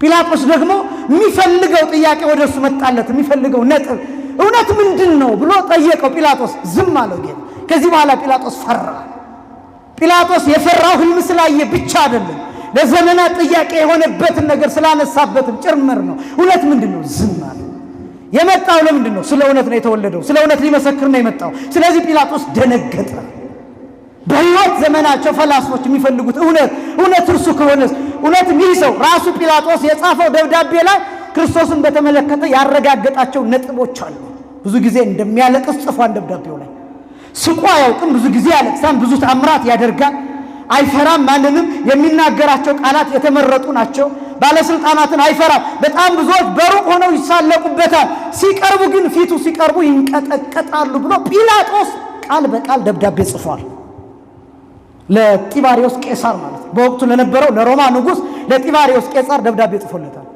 ጲላጦስ ደግሞ የሚፈልገው ጥያቄ ወደ እሱ መጣለት። የሚፈልገው ነጥብ እውነት ምንድን ነው ብሎ ጠየቀው። ጲላጦስ ዝም አለው ጌታ። ከዚህ በኋላ ጲላጦስ ፈራ። ጲላጦስ የፈራው ሕልም ስላየ ብቻ አይደለም፣ ለዘመናት ጥያቄ የሆነበትን ነገር ስላነሳበትም ጭምር ነው። እውነት ምንድን ነው? ዝም አለ። የመጣው ለምንድን ነው? ስለ እውነት ነው የተወለደው። ስለ እውነት ሊመሰክር ነው የመጣው። ስለዚህ ጲላጦስ ደነገጠ። በሕይወት ዘመናቸው ፈላስፎች የሚፈልጉት እውነት እርሱ ከሆነ እውነትም ይህ ሰው ራሱ ጲላጦስ የጻፈው ደብዳቤ ላይ ክርስቶስን በተመለከተ ያረጋገጣቸው ነጥቦች አሉ። ብዙ ጊዜ እንደሚያለቅስ ጽፏን ደብዳቤው ላይ ስቆ አያውቅም። ብዙ ጊዜ ያለቅሳል። ብዙ ተአምራት ያደርጋል። አይፈራም። ማንንም የሚናገራቸው ቃላት የተመረጡ ናቸው። ባለስልጣናትን አይፈራም። በጣም ብዙዎች በሩቅ ሆነው ይሳለቁበታል። ሲቀርቡ ግን ፊቱ ሲቀርቡ ይንቀጠቀጣሉ ብሎ ጲላጦስ ቃል በቃል ደብዳቤ ጽፏል። ለጢባሪዮስ ቄሳር ማለት ነው። በወቅቱ ለነበረው ለሮማ ንጉሥ ለጢባሪዮስ ቄሳር ደብዳቤ ጽፎለታል።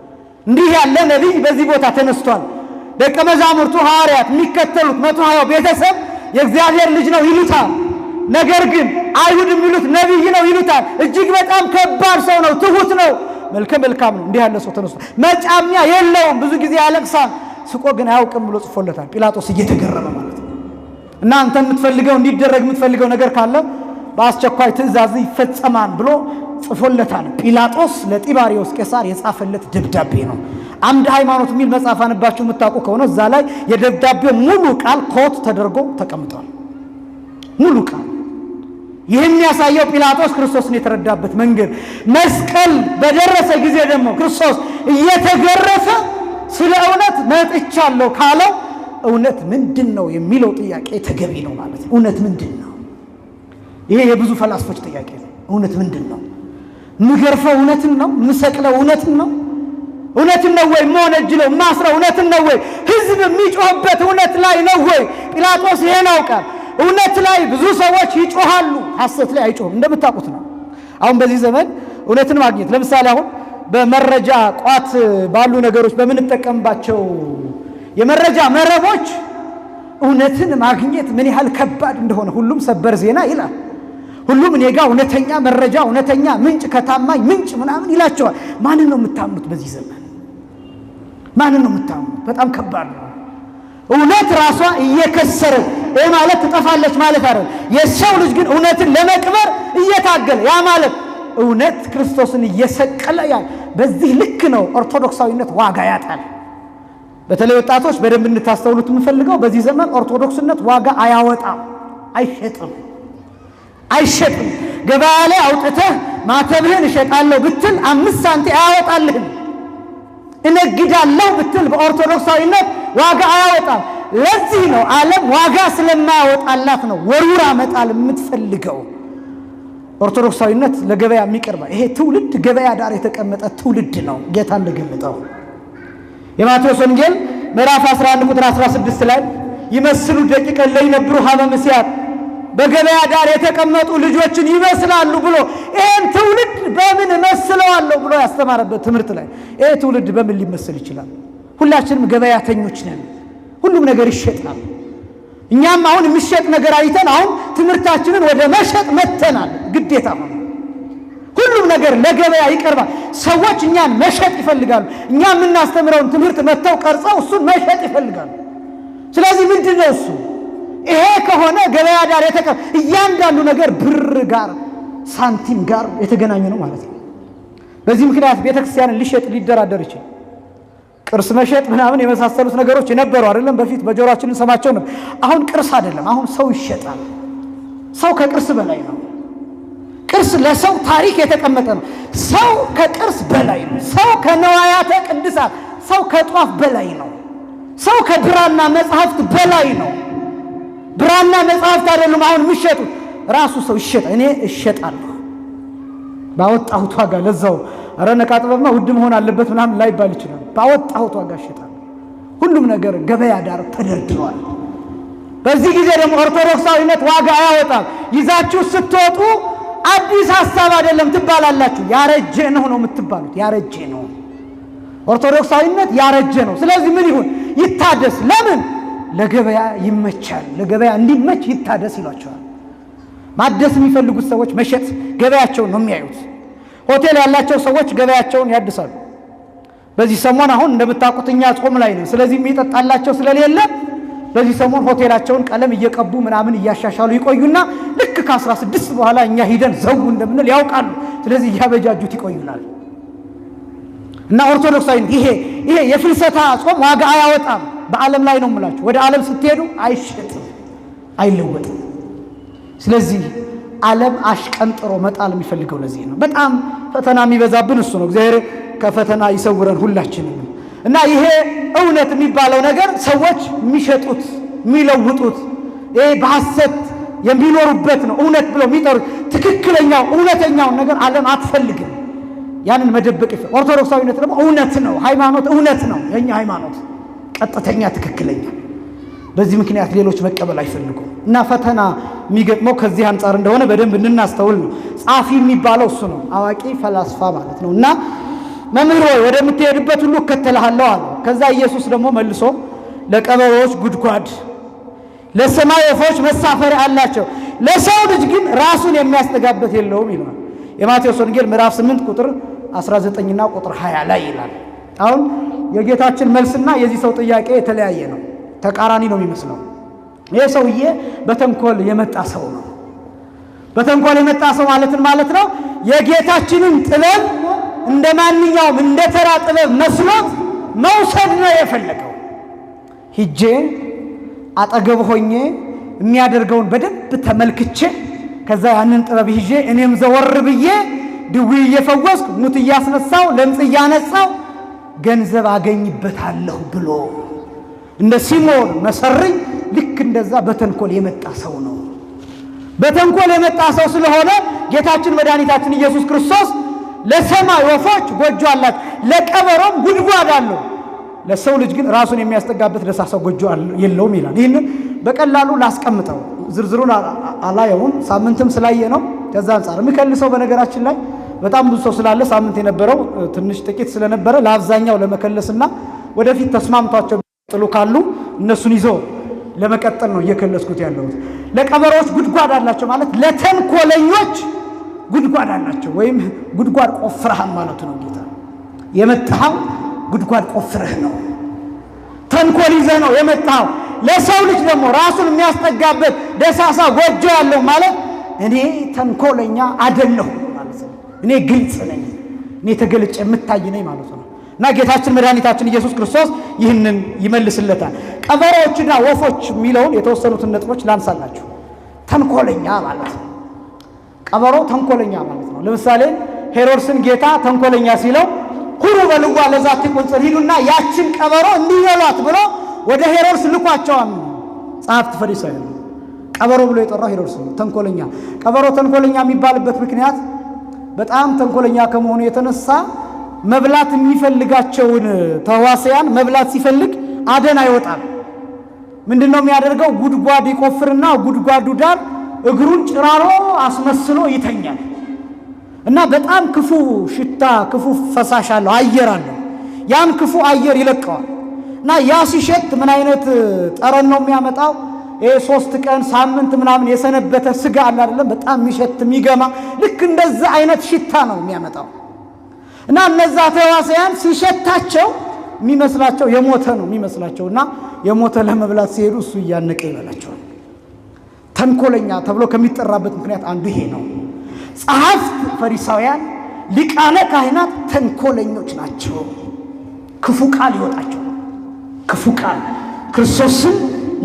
እንዲህ ያለ ነቢይ በዚህ ቦታ ተነስቷል። ደቀ መዛሙርቱ ሐዋርያት የሚከተሉት 120 ቤተሰብ የእግዚአብሔር ልጅ ነው ይሉታል። ነገር ግን አይሁድ የሚሉት ነቢይ ነው ይሉታል። እጅግ በጣም ከባድ ሰው ነው፣ ትሁት ነው፣ መልከ መልካም ነው። እንዲህ ያለ ሰው ተነስቶ መጫሚያ የለውም፣ ብዙ ጊዜ ያለቅሳል፣ ስቆ ግን አያውቅም ብሎ ጽፎለታል። ጲላጦስ እየተገረመ ማለት ነው። እና አንተ የምትፈልገው እንዲደረግ የምትፈልገው ነገር ካለ በአስቸኳይ ትእዛዝ ይፈጸማል ብሎ ጽፎለታል። ጲላጦስ ለጢባሪዎስ ቄሳር የጻፈለት ደብዳቤ ነው። አምደ ሃይማኖት የሚል መጽሐፍ አንባችሁ የምታውቁ ከሆነ እዛ ላይ የደብዳቤው ሙሉ ቃል ኮት ተደርጎ ተቀምጧል። ሙሉ ቃል ይህን የሚያሳየው ጲላጦስ ክርስቶስን የተረዳበት መንገድ። መስቀል በደረሰ ጊዜ ደግሞ ክርስቶስ እየተገረፈ ስለ እውነት መጥቻለሁ ካለው እውነት ምንድን ነው የሚለው ጥያቄ ተገቢ ነው ማለት ነው። እውነት ምንድን ነው? ይሄ የብዙ ፈላስፎች ጥያቄ ነው። እውነት ምንድን ነው? ምገርፈው እውነትን ነው? ምሰቅለው እውነትን ነው? እውነትን ነው ወይ? መወነጅለው ማስረው እውነትን ነው ወይ? ህዝብ የሚጮህበት እውነት ላይ ነው ወይ? ጲላጦስ ይሄን ያውቃል። እውነት ላይ ብዙ ሰዎች ይጮሃሉ፣ ሐሰት ላይ አይጮህም። እንደምታውቁት ነው። አሁን በዚህ ዘመን እውነትን ማግኘት ለምሳሌ አሁን በመረጃ ቋት ባሉ ነገሮች በምንጠቀምባቸው የመረጃ መረቦች እውነትን ማግኘት ምን ያህል ከባድ እንደሆነ ሁሉም ሰበር ዜና ይላል። ሁሉም እኔ ጋር እውነተኛ መረጃ እውነተኛ ምንጭ ከታማኝ ምንጭ ምናምን ይላቸዋል። ማንን ነው የምታምኑት? በዚህ ዘመን ማንን ነው የምታምኑት? በጣም ከባድ ነው። እውነት ራሷ እየከሰረ ይህ ማለት ትጠፋለች ማለት አይደለም። የሰው ልጅ ግን እውነትን ለመቅበር እየታገለ ያ ማለት እውነት ክርስቶስን እየሰቀለ ያል በዚህ ልክ ነው ኦርቶዶክሳዊነት ዋጋ ያጣል። በተለይ ወጣቶች በደንብ እንድታስተውሉት የምፈልገው በዚህ ዘመን ኦርቶዶክስነት ዋጋ አያወጣም፣ አይሸጥም። ገበያ ላይ አውጥተህ ማተብህን እሸጣለሁ ብትል 5 ሳንቲም አያወጣልህም። እነግዳለሁ ብትል በኦርቶዶክሳዊነት ዋጋ አያወጣም። ለዚህ ነው ዓለም ዋጋ ስለማያወጣላት ነው ወሩራ መጣል የምትፈልገው። ኦርቶዶክሳዊነት ለገበያ የሚቀርባ ይሄ ትውልድ ገበያ ዳር የተቀመጠ ትውልድ ነው። ጌታ እንደገለጠው የማቴዎስ ወንጌል ምዕራፍ 11 ቁጥር 16 ላይ ይመስሉ ደቂቀ ለይነብሩ ሀበ ምስያት በገበያ ዳር የተቀመጡ ልጆችን ይመስላሉ ብሎ ይሄን ትውልድ በምን መስለዋለሁ ብሎ ያስተማረበት ትምህርት ላይ ይሄ ትውልድ በምን ሊመስል ይችላል? ሁላችንም ገበያተኞች ነን። ሁሉም ነገር ይሸጣል። እኛም አሁን የሚሸጥ ነገር አይተን አሁን ትምህርታችንን ወደ መሸጥ መተናል። ግዴታ ነው። ሁሉም ነገር ለገበያ ይቀርባል። ሰዎች እኛን መሸጥ ይፈልጋሉ። እኛ የምናስተምረውን ትምህርት መተው ቀርጸው እሱን መሸጥ ይፈልጋሉ። ስለዚህ ምንድነው እሱ? ይሄ ከሆነ ገበያ ዳር እያንዳንዱ ነገር ብር ጋር ሳንቲም ጋር የተገናኘ ነው ማለት ነው። በዚህ ምክንያት ቤተክርስቲያንን ሊሸጥ ሊደራደር ይችላል። ቅርስ መሸጥ ምናምን የመሳሰሉት ነገሮች የነበሩ አይደለም። በፊት በጆሮአችን እንሰማቸው ነበር። አሁን ቅርስ አይደለም፣ አሁን ሰው ይሸጣል። ሰው ከቅርስ በላይ ነው። ቅርስ ለሰው ታሪክ የተቀመጠ ነው። ሰው ከቅርስ በላይ ነው። ሰው ከነዋያተ ቅድሳት፣ ሰው ከጧፍ በላይ ነው። ሰው ከብራና መጽሐፍት በላይ ነው። ብራና መጽሐፍት አይደሉም አሁን የሚሸጡት። ራሱ ሰው ይሸጣል። እኔ እሸጣለሁ ባወጣሁት ዋጋ። ለዛው ኧረ ነቃ ጥበብማ ውድ መሆን አለበት ምናምን ላይባል ይችላል። ባወጣሁት ዋጋ እሸጣለሁ። ሁሉም ነገር ገበያ ዳር ተደርድሯል። በዚህ ጊዜ ደግሞ ኦርቶዶክሳዊነት ዋጋ አያወጣም። ይዛችሁ ስትወጡ አዲስ ሐሳብ አይደለም ትባላላችሁ። ያረጀ ነው የምትባሉት። ያረጀ ነው ኦርቶዶክሳዊነት፣ ያረጀ ነው። ስለዚህ ምን ይሁን? ይታደስ። ለምን? ለገበያ ይመቻል። ለገበያ እንዲመች ይታደስ ይሏቸዋል። ማደስ የሚፈልጉት ሰዎች መሸጥ ገበያቸውን ነው የሚያዩት። ሆቴል ያላቸው ሰዎች ገበያቸውን ያድሳሉ። በዚህ ሰሞን አሁን እንደምታውቁት እኛ ጾም ላይ ነው። ስለዚህ የሚጠጣላቸው ስለሌለ በዚህ ሰሞን ሆቴላቸውን ቀለም እየቀቡ ምናምን እያሻሻሉ ይቆዩና ልክ ከ16 በኋላ እኛ ሂደን ዘው እንደምንል ያውቃሉ። ስለዚህ እያበጃጁት ይቆዩናል። እና ኦርቶዶክሳዊነት ይሄ የፍልሰታ ጾም ዋጋ አያወጣም። በዓለም ላይ ነው የምላችሁ። ወደ ዓለም ስትሄዱ አይሸጥም፣ አይለወጥም። ስለዚህ ዓለም አሽቀንጥሮ መጣል የሚፈልገው ለዚህ ነው። በጣም ፈተና የሚበዛብን እሱ ነው። እግዚአብሔር ከፈተና ይሰውረን ሁላችንም። እና ይሄ እውነት የሚባለው ነገር ሰዎች የሚሸጡት የሚለውጡት፣ ይሄ በሐሰት የሚኖሩበት ነው። እውነት ብለው የሚጠሩት ትክክለኛው እውነተኛውን ነገር ዓለም አትፈልግም። ያንን መደበቅ ይፈልጋል። ኦርቶዶክሳዊነት ደግሞ እውነት ነው። ሃይማኖት እውነት ነው። የኛ ሃይማኖት ቀጥተኛ፣ ትክክለኛ። በዚህ ምክንያት ሌሎች መቀበል አይፈልጉም። እና ፈተና የሚገጥመው ከዚህ አንጻር እንደሆነ በደንብ እንድናስተውል ነው። ጻፊ የሚባለው እሱ ነው፣ አዋቂ ፈላስፋ ማለት ነው። እና መምህር ሆይ ወደምትሄድበት ሁሉ እከተልሃለሁ አለ። ከዛ ኢየሱስ ደግሞ መልሶ ለቀበሮዎች ጉድጓድ፣ ለሰማይ ወፎች መሳፈሪያ አላቸው፣ ለሰው ልጅ ግን ራሱን የሚያስጠጋበት የለውም ይላል። የማቴዎስ ወንጌል ምዕራፍ 8 ቁጥር 19ና ቁጥር 20 ላይ ይላል። አሁን የጌታችን መልስና የዚህ ሰው ጥያቄ የተለያየ ነው፣ ተቃራኒ ነው የሚመስለው። ይህ ሰውዬ በተንኮል የመጣ ሰው ነው። በተንኮል የመጣ ሰው ማለት ነው የጌታችንን ጥበብ እንደ ማንኛውም እንደ ተራ ጥበብ መስሎት መውሰድ ነው የፈለገው። ሂጄ አጠገብ ሆኜ የሚያደርገውን በደንብ ተመልክቼ ከዛ ያንን ጥበብ ይዤ እኔም ዘወር ብዬ ድውይ እየፈወስኩ ሙት እያስነሳው ለምጽ እያነጻው ገንዘብ አገኝበታለሁ ብሎ እንደ ሲሞን መሰሪ ልክ እንደዛ በተንኮል የመጣ ሰው ነው። በተንኮል የመጣ ሰው ስለሆነ ጌታችን መድኃኒታችን ኢየሱስ ክርስቶስ ለሰማይ ወፎች ጎጆ አላት፣ ለቀበሮም ጉድጓድ አለው፣ ለሰው ልጅ ግን ራሱን የሚያስጠጋበት ደሳሳ ጎጆ የለውም ይላል። ይህንን በቀላሉ ላስቀምጠው፣ ዝርዝሩን አላየውም፣ ሳምንትም ስላየ ነው። ከዛ አንጻር የሚከልሰው በነገራችን ላይ በጣም ብዙ ሰው ስላለ ሳምንት የነበረው ትንሽ ጥቂት ስለነበረ ለአብዛኛው ለመከለስና ወደፊት ተስማምቷቸው ጥሉ ካሉ እነሱን ይዞ ለመቀጠል ነው እየከለስኩት ያለሁት። ለቀበሮች ጉድጓድ አላቸው ማለት ለተንኮለኞች ጉድጓድ አላቸው፣ ወይም ጉድጓድ ቆፍረሃል ማለት ነው። ጌታ የመጣው ጉድጓድ ቆፍረህ ነው፣ ተንኮል ይዘህ ነው የመጣው። ለሰው ልጅ ደግሞ ራሱን የሚያስጠጋበት ደሳሳ ጎጆ ያለው ማለት እኔ ተንኮለኛ አይደለሁም ማለት ነው። እኔ ግልጽ ነኝ፣ እኔ ተገልጬ የምታይ ነኝ ማለት ነው። እና ጌታችን መድኃኒታችን ኢየሱስ ክርስቶስ ይህንን ይመልስለታል። ቀበሮችና ወፎች የሚለውን የተወሰኑትን ነጥቦች ላንሳላችሁ። ተንኮለኛ ማለት ነው። ቀበሮ ተንኮለኛ ማለት ነው። ለምሳሌ ሄሮድስን ጌታ ተንኮለኛ ሲለው ሁሉ በልጓ ለዛቲ ቁንጽል ሂዱና ያችን ቀበሮ እንዲበሏት ብሎ ወደ ሄሮድስ ልኳቸዋል። ጸሐፍት ፈሪሳውያን ቀበሮ ብሎ የጠራው ሄሮድስ ተንኮለኛ። ቀበሮ ተንኮለኛ የሚባልበት ምክንያት በጣም ተንኮለኛ ከመሆኑ የተነሳ መብላት የሚፈልጋቸውን ተዋሲያን መብላት ሲፈልግ አደን አይወጣም። ምንድነው የሚያደርገው? ጉድጓድ ይቆፍርና ጉድጓዱ ዳር እግሩን ጭራሮ አስመስሎ ይተኛል እና በጣም ክፉ ሽታ ክፉ ፈሳሽ አለው፣ አየር አለው። ያን ክፉ አየር ይለቀዋል እና ያ ሲሸት ምን አይነት ጠረን ነው የሚያመጣው? 3 ቀን ሳምንት ምናምን የሰነበተ ስጋ አለ አይደለም፣ በጣም የሚሸት የሚገማ ልክ እንደዛ አይነት ሽታ ነው የሚያመጣው። እና እነዛ ተዋሲያን ሲሸታቸው የሚመስላቸው የሞተ ነው የሚመስላቸው እና የሞተ ለመብላት ሲሄዱ እሱ እያነቀ ይበላቸዋል። ተንኮለኛ ተብሎ ከሚጠራበት ምክንያት አንዱ ይሄ ነው። ጸሐፍት ፈሪሳውያን፣ ሊቃነ ካህናት ተንኮለኞች ናቸው። ክፉ ቃል ይወጣቸው፣ ክፉ ቃል ክርስቶስን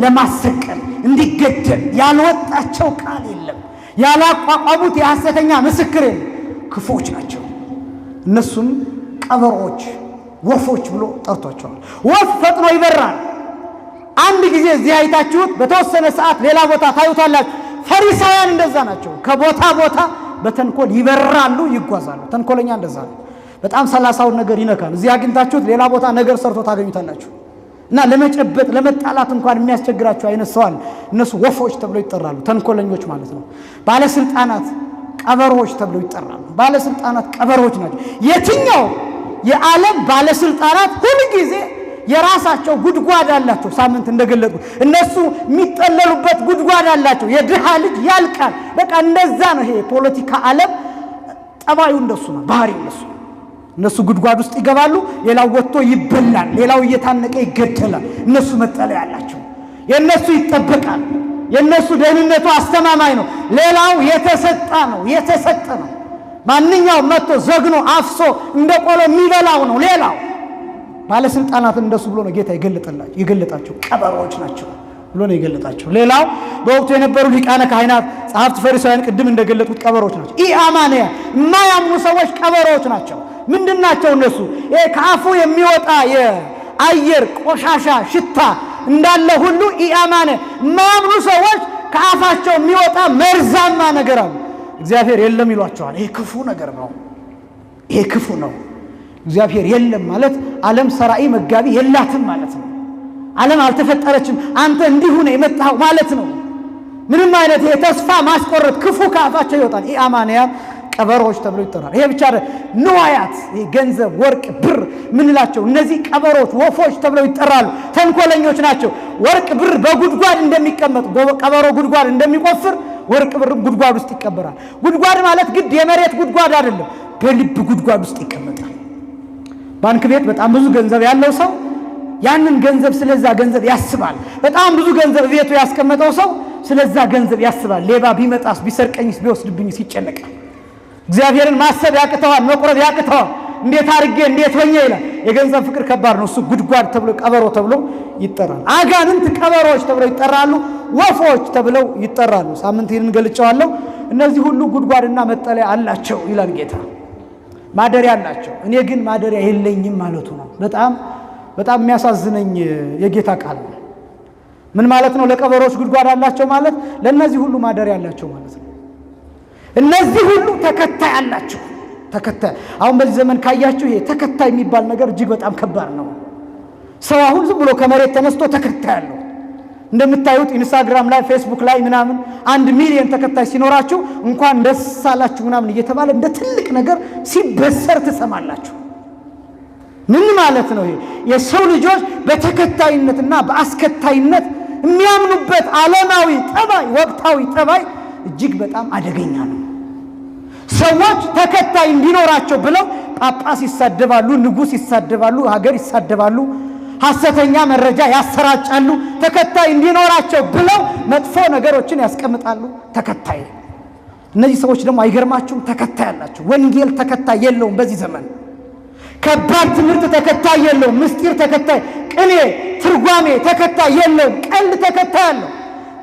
ለማሰቀል እንዲገደል ያልወጣቸው ቃል የለም፣ ያላቋቋሙት የሐሰተኛ ምስክር የለም። ክፉዎች ናቸው። እነሱም ቀበሮች፣ ወፎች ብሎ ጠርቷቸዋል። ወፍ ፈጥኖ ይበራል። አንድ ጊዜ እዚህ አይታችሁት በተወሰነ ሰዓት ሌላ ቦታ ታዩታላችሁ። ፈሪሳውያን እንደዛ ናቸው። ከቦታ ቦታ በተንኮል ይበራሉ፣ ይጓዛሉ። ተንኮለኛ እንደዛ ነው። በጣም 30ውን ነገር ይነካል። እዚህ አግኝታችሁት ሌላ ቦታ ነገር ሰርቶ ታገኙታላችሁ። እና ለመጨበጥ ለመጣላት እንኳን የሚያስቸግራቸው አይነት ሰዋል። እነሱ ወፎች ተብለው ይጠራሉ፣ ተንኮለኞች ማለት ነው። ባለስልጣናት ቀበሮች ተብለው ይጠራሉ። ባለስልጣናት ቀበሮች ናቸው። የትኛው የዓለም ባለስልጣናት ሁሉ ጊዜ የራሳቸው ጉድጓድ አላቸው። ሳምንት እንደገለጥኩት እነሱ የሚጠለሉበት ጉድጓድ አላቸው። የድሃ ልጅ ያልቃል። በቃ እንደዛ ነው። ይሄ ፖለቲካ ዓለም ጠባዩ እንደሱ ነው፣ ባህሪው እንደሱ ነው። እነሱ ጉድጓድ ውስጥ ይገባሉ፣ ሌላው ወጥቶ ይበላል፣ ሌላው እየታነቀ ይገደላል። እነሱ መጠለያ አላቸው። የእነሱ ይጠበቃል። የእነሱ ደህንነቱ አስተማማኝ ነው። ሌላው የተሰጠ ነው። ማንኛውም መጥቶ ዘግኖ አፍሶ እንደ ቆሎ የሚበላው ነው። ሌላው ባለስልጣናት እንደሱ ብሎ ነው ጌታ ይገለጣቸው። ቀበሮች ናቸው ብሎ ነው ይገለጣቸው። ሌላው በወቅቱ የነበሩ ሊቃነ ካህናት፣ ጸሐፍት ፈሪሳውያን ቅድም እንደገለጡት ቀበሮች ናቸው። ኢአማንያ የማያምኑ ሰዎች ቀበሮች ናቸው። ምንድናቸው እነሱ? ከአፉ የሚወጣ የአየር ቆሻሻ ሽታ እንዳለ ሁሉ ኢአማንያ የማያምኑ ሰዎች ከአፋቸው የሚወጣ መርዛማ ነገር አለ። እግዚአብሔር የለም ይሏቸዋል። ይሄ ክፉ ነገር ነው። ይሄ ክፉ ነው። እግዚአብሔር የለም ማለት ዓለም ሰራኢ መጋቢ የላትም ማለት ነው። ዓለም አልተፈጠረችም፣ አንተ እንዲሁ ነው የመጣው ማለት ነው። ምንም አይነት የተስፋ ማስቆረጥ ክፉ ከአፋቸው ይወጣል። ኢአማንያ ቀበሮች ተብለው ይጠራል። ይሄ ብቻ ንዋያት፣ ገንዘብ፣ ወርቅ፣ ብር ምንላቸው እነዚህ ቀበሮች፣ ወፎች ተብለው ይጠራሉ። ተንኮለኞች ናቸው። ወርቅ፣ ብር በጉድጓድ እንደሚቀመጥ ቀበሮ ጉድጓድ እንደሚቆፍር ወርቅ ብርም ጉድጓድ ውስጥ ይቀበራል። ጉድጓድ ማለት ግድ የመሬት ጉድጓድ አይደለም፣ በልብ ጉድጓድ ውስጥ ይቀመጣል። ባንክ ቤት በጣም ብዙ ገንዘብ ያለው ሰው ያንን ገንዘብ ስለዛ ገንዘብ ያስባል። በጣም ብዙ ገንዘብ ቤቱ ያስቀመጠው ሰው ስለዛ ገንዘብ ያስባል። ሌባ ቢመጣስ ቢሰርቀኝስ ቢወስድብኝስ ይጨነቃል። እግዚአብሔርን ማሰብ ያቅተዋል፣ መቁረብ ያቅተዋል። እንዴት አድርጌ እንዴት ሆኜ ይላል። የገንዘብ ፍቅር ከባድ ነው። እሱ ጉድጓድ ተብሎ ቀበሮ ተብሎ ይጠራል። አጋንንት ቀበሮች ተብለው ይጠራሉ፣ ወፎች ተብለው ይጠራሉ። ሳምንት ይህንን ገልጨዋለሁ። እነዚህ ሁሉ ጉድጓድና መጠለያ አላቸው ይላል ጌታ፣ ማደሪያ አላቸው። እኔ ግን ማደሪያ የለኝም ማለቱ ነው። በጣም የሚያሳዝነኝ የጌታ ቃል ነው። ምን ማለት ነው? ለቀበሮች ጉድጓድ አላቸው ማለት ለእነዚህ ሁሉ ማደሪያ አላቸው ማለት ነው። እነዚህ ሁሉ ተከታይ አላቸው። ተከታይ አሁን በዚህ ዘመን ካያችሁ ይሄ ተከታይ የሚባል ነገር እጅግ በጣም ከባድ ነው። ሰው አሁን ዝም ብሎ ከመሬት ተነስቶ ተከታይ አለው። እንደምታዩት ኢንስታግራም ላይ ፌስቡክ ላይ ምናምን 1 ሚሊዮን ተከታይ ሲኖራችሁ እንኳን ደስ አላችሁ ምናምን እየተባለ እንደ ትልቅ ነገር ሲበሰር ትሰማላችሁ። ምን ማለት ነው? ይሄ የሰው ልጆች በተከታይነትና በአስከታይነት የሚያምኑበት ዓለማዊ ጠባይ፣ ወቅታዊ ጠባይ እጅግ በጣም አደገኛ ነው። ሰዎች ተከታይ እንዲኖራቸው ብለው ጳጳስ ይሳደባሉ፣ ንጉሥ ይሳደባሉ፣ ሀገር ይሳደባሉ፣ ሐሰተኛ መረጃ ያሰራጫሉ። ተከታይ እንዲኖራቸው ብለው መጥፎ ነገሮችን ያስቀምጣሉ። ተከታይ እነዚህ ሰዎች ደግሞ አይገርማችሁም? ተከታይ አላቸው። ወንጌል ተከታይ የለውም በዚህ ዘመን። ከባድ ትምህርት ተከታይ የለውም። ምስጢር ተከታይ፣ ቅኔ ትርጓሜ ተከታይ የለውም። ቀልድ ተከታይ አለው።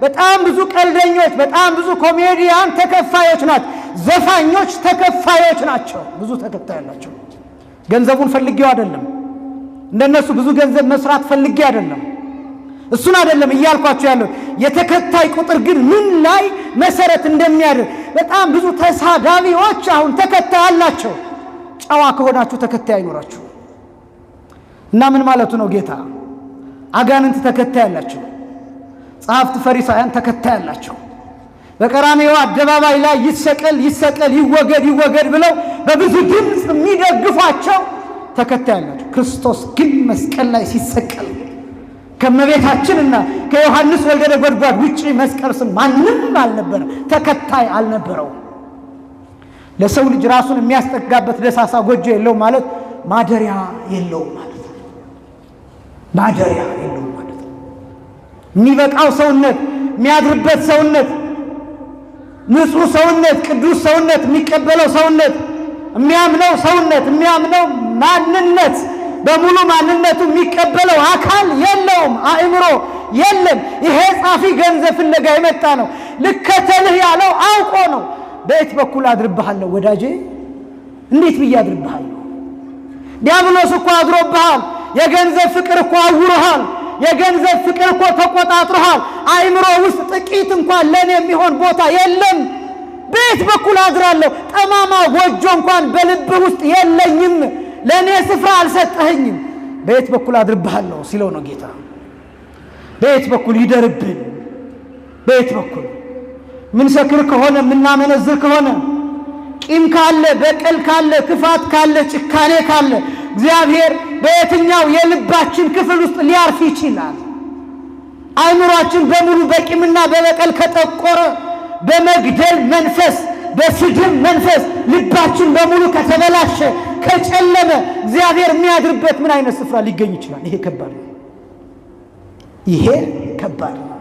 በጣም ብዙ ቀልደኞች፣ በጣም ብዙ ኮሜዲያን ተከፋዮች ናቸው። ዘፋኞች ተከፋዮች ናቸው። ብዙ ተከታይ አላቸው። ገንዘቡን ፈልጌው አይደለም፣ እንደነሱ ብዙ ገንዘብ መስራት ፈልጌ አይደለም፣ እሱን አይደለም እያልኳቸው ያለው። የተከታይ ቁጥር ግን ምን ላይ መሰረት እንደሚያደርግ በጣም ብዙ ተሳዳቢዎች አሁን ተከታይ አላቸው። ጨዋ ከሆናችሁ ተከታይ አይኖራችሁ እና ምን ማለቱ ነው ጌታ? አጋንንት ተከታይ አላቸው። ጸሐፍት ፈሪሳውያን ተከታይ አላቸው። በቀራንዮ አደባባይ ላይ ይሰቀል ይሰቀል ይወገድ ይወገድ ብለው በብዙ ድምፅ የሚደግፏቸው ተከታይ አላቸው። ክርስቶስ ግን መስቀል ላይ ሲሰቀል ከመቤታችንና ከዮሐንስ ወልደ ነጎድጓድ ውጪ መስቀል ስም ማንም አልነበረ፣ ተከታይ አልነበረው። ለሰው ልጅ ራሱን የሚያስጠጋበት ደሳሳ ጎጆ የለውም ማለት ማደሪያ የለውም ማለት ነው። ማደሪያ የለውም ማለት ነው። የሚበቃው ሰውነት፣ የሚያድርበት ሰውነት፣ ንጹህ ሰውነት፣ ቅዱስ ሰውነት፣ የሚቀበለው ሰውነት፣ የሚያምነው ሰውነት፣ የሚያምነው ማንነት፣ በሙሉ ማንነቱ የሚቀበለው አካል የለውም። አእምሮ የለም። ይሄ ጻፊ ገንዘብ ፍለጋ የመጣ ነው። ልከተልህ ያለው አውቆ ነው። በየት በኩል አድርብሃለሁ ወዳጄ? እንዴት ብዬ አድርብሃለሁ? ዲያብሎስ እኮ አድሮብሃል። የገንዘብ ፍቅር እኮ አውሮሃል። የገንዘብ ፍቅር እኮ ተቆጣጥሮሃል። አእምሮ ውስጥ ጥቂት እንኳን ለኔ የሚሆን ቦታ የለም። በየት በኩል አድራለሁ? ጠማማ ጎጆ እንኳን በልብ ውስጥ የለኝም። ለኔ ስፍራ አልሰጠኸኝም። በየት በኩል አድርብሃለሁ ሲለው ነው ጌታ። በየት በኩል ይደርብን? በየት በኩል ምን ሰክር ከሆነ ምናመነዝር ከሆነ ቂም ካለ በቀል ካለ ክፋት ካለ ጭካኔ ካለ እግዚአብሔር በየትኛው የልባችን ክፍል ውስጥ ሊያርፍ ይችላል? አእምሯችን በሙሉ በቂምና በበቀል ከጠቆረ፣ በመግደል መንፈስ፣ በስድብ መንፈስ ልባችን በሙሉ ከተበላሸ፣ ከጨለመ እግዚአብሔር የሚያድርበት ምን አይነት ስፍራ ሊገኝ ይችላል? ይሄ ከባድ ነው። ይሄ ከባድ ነው።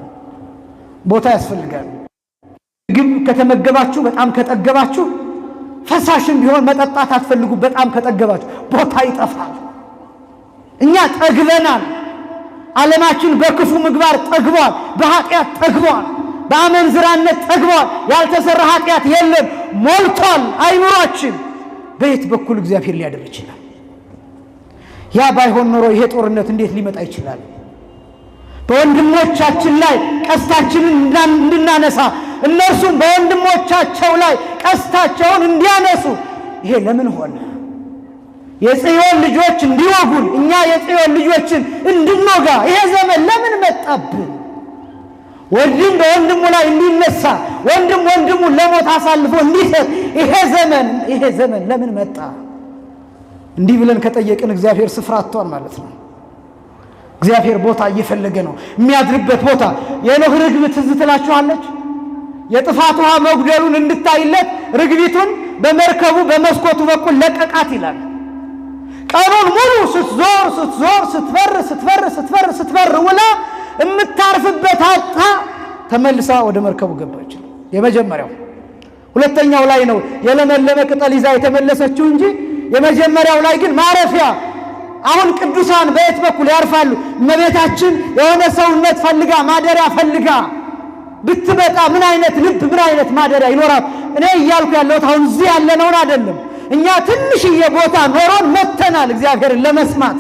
ቦታ ያስፈልጋል። ምግብ ከተመገባችሁ በጣም ከጠገባችሁ ፈሳሽም ቢሆን መጠጣት አትፈልጉ። በጣም ከጠገባችሁ ቦታ ይጠፋል። እኛ ጠግበናል። ዓለማችን በክፉ ምግባር ጠግቧል፣ በኃጢአት ጠግቧል፣ በአመንዝራነት ጠግቧል። ያልተሰራ ኃጢአት የለም፣ ሞልቷል አይምሯችን። በየት በኩል እግዚአብሔር ሊያደርግ ይችላል? ያ ባይሆን ኖሮ ይሄ ጦርነት እንዴት ሊመጣ ይችላል? በወንድሞቻችን ላይ ቀስታችንን እንድናነሳ እነርሱም በወንድሞቻቸው ላይ ቀስታቸውን እንዲያነሱ ይሄ ለምን ሆነ? የጽዮን ልጆች እንዲወጉን እኛ የጽዮን ልጆችን እንድንወጋ ይሄ ዘመን ለምን መጣብን? ወንድም በወንድሙ ላይ እንዲነሳ፣ ወንድም ወንድሙን ለሞት አሳልፎ እንዲሰጥ ይሄ ዘመን ለምን መጣ? እንዲህ ብለን ከጠየቅን እግዚአብሔር ስፍራ አጥቷል ማለት ነው። እግዚአብሔር ቦታ እየፈለገ ነው፣ የሚያድርበት ቦታ። የኖህ ርግብ ትዝ ትላችኋለች? የጥፋት ውሃ መጉደሉን እንድታይለት ርግቢቱን በመርከቡ በመስኮቱ በኩል ለቀቃት ይላል። ቀኑን ሙሉ ስትበር ውላ የምታርፍበት አጣ ተመልሳ ወደ መርከቡ ገባች። የመጀመሪያው ሁለተኛው ላይ ነው የለመለመ ቅጠል ይዛ የተመለሰችው እንጂ የመጀመሪያው ላይ ግን ማረፊያ። አሁን ቅዱሳን በየት በኩል ያርፋሉ? እመቤታችን የሆነ ሰውነት ፈልጋ ማደሪያ ፈልጋ ብትመጣ ምን አይነት ልብ ምን አይነት ማደሪያ ይኖራል? እኔ እያልኩ ያለሁት አሁን እዚህ ያለነውን አይደለም። እኛ ትንሽዬ ቦታ ኖሮን መተናል እግዚአብሔርን ለመስማት።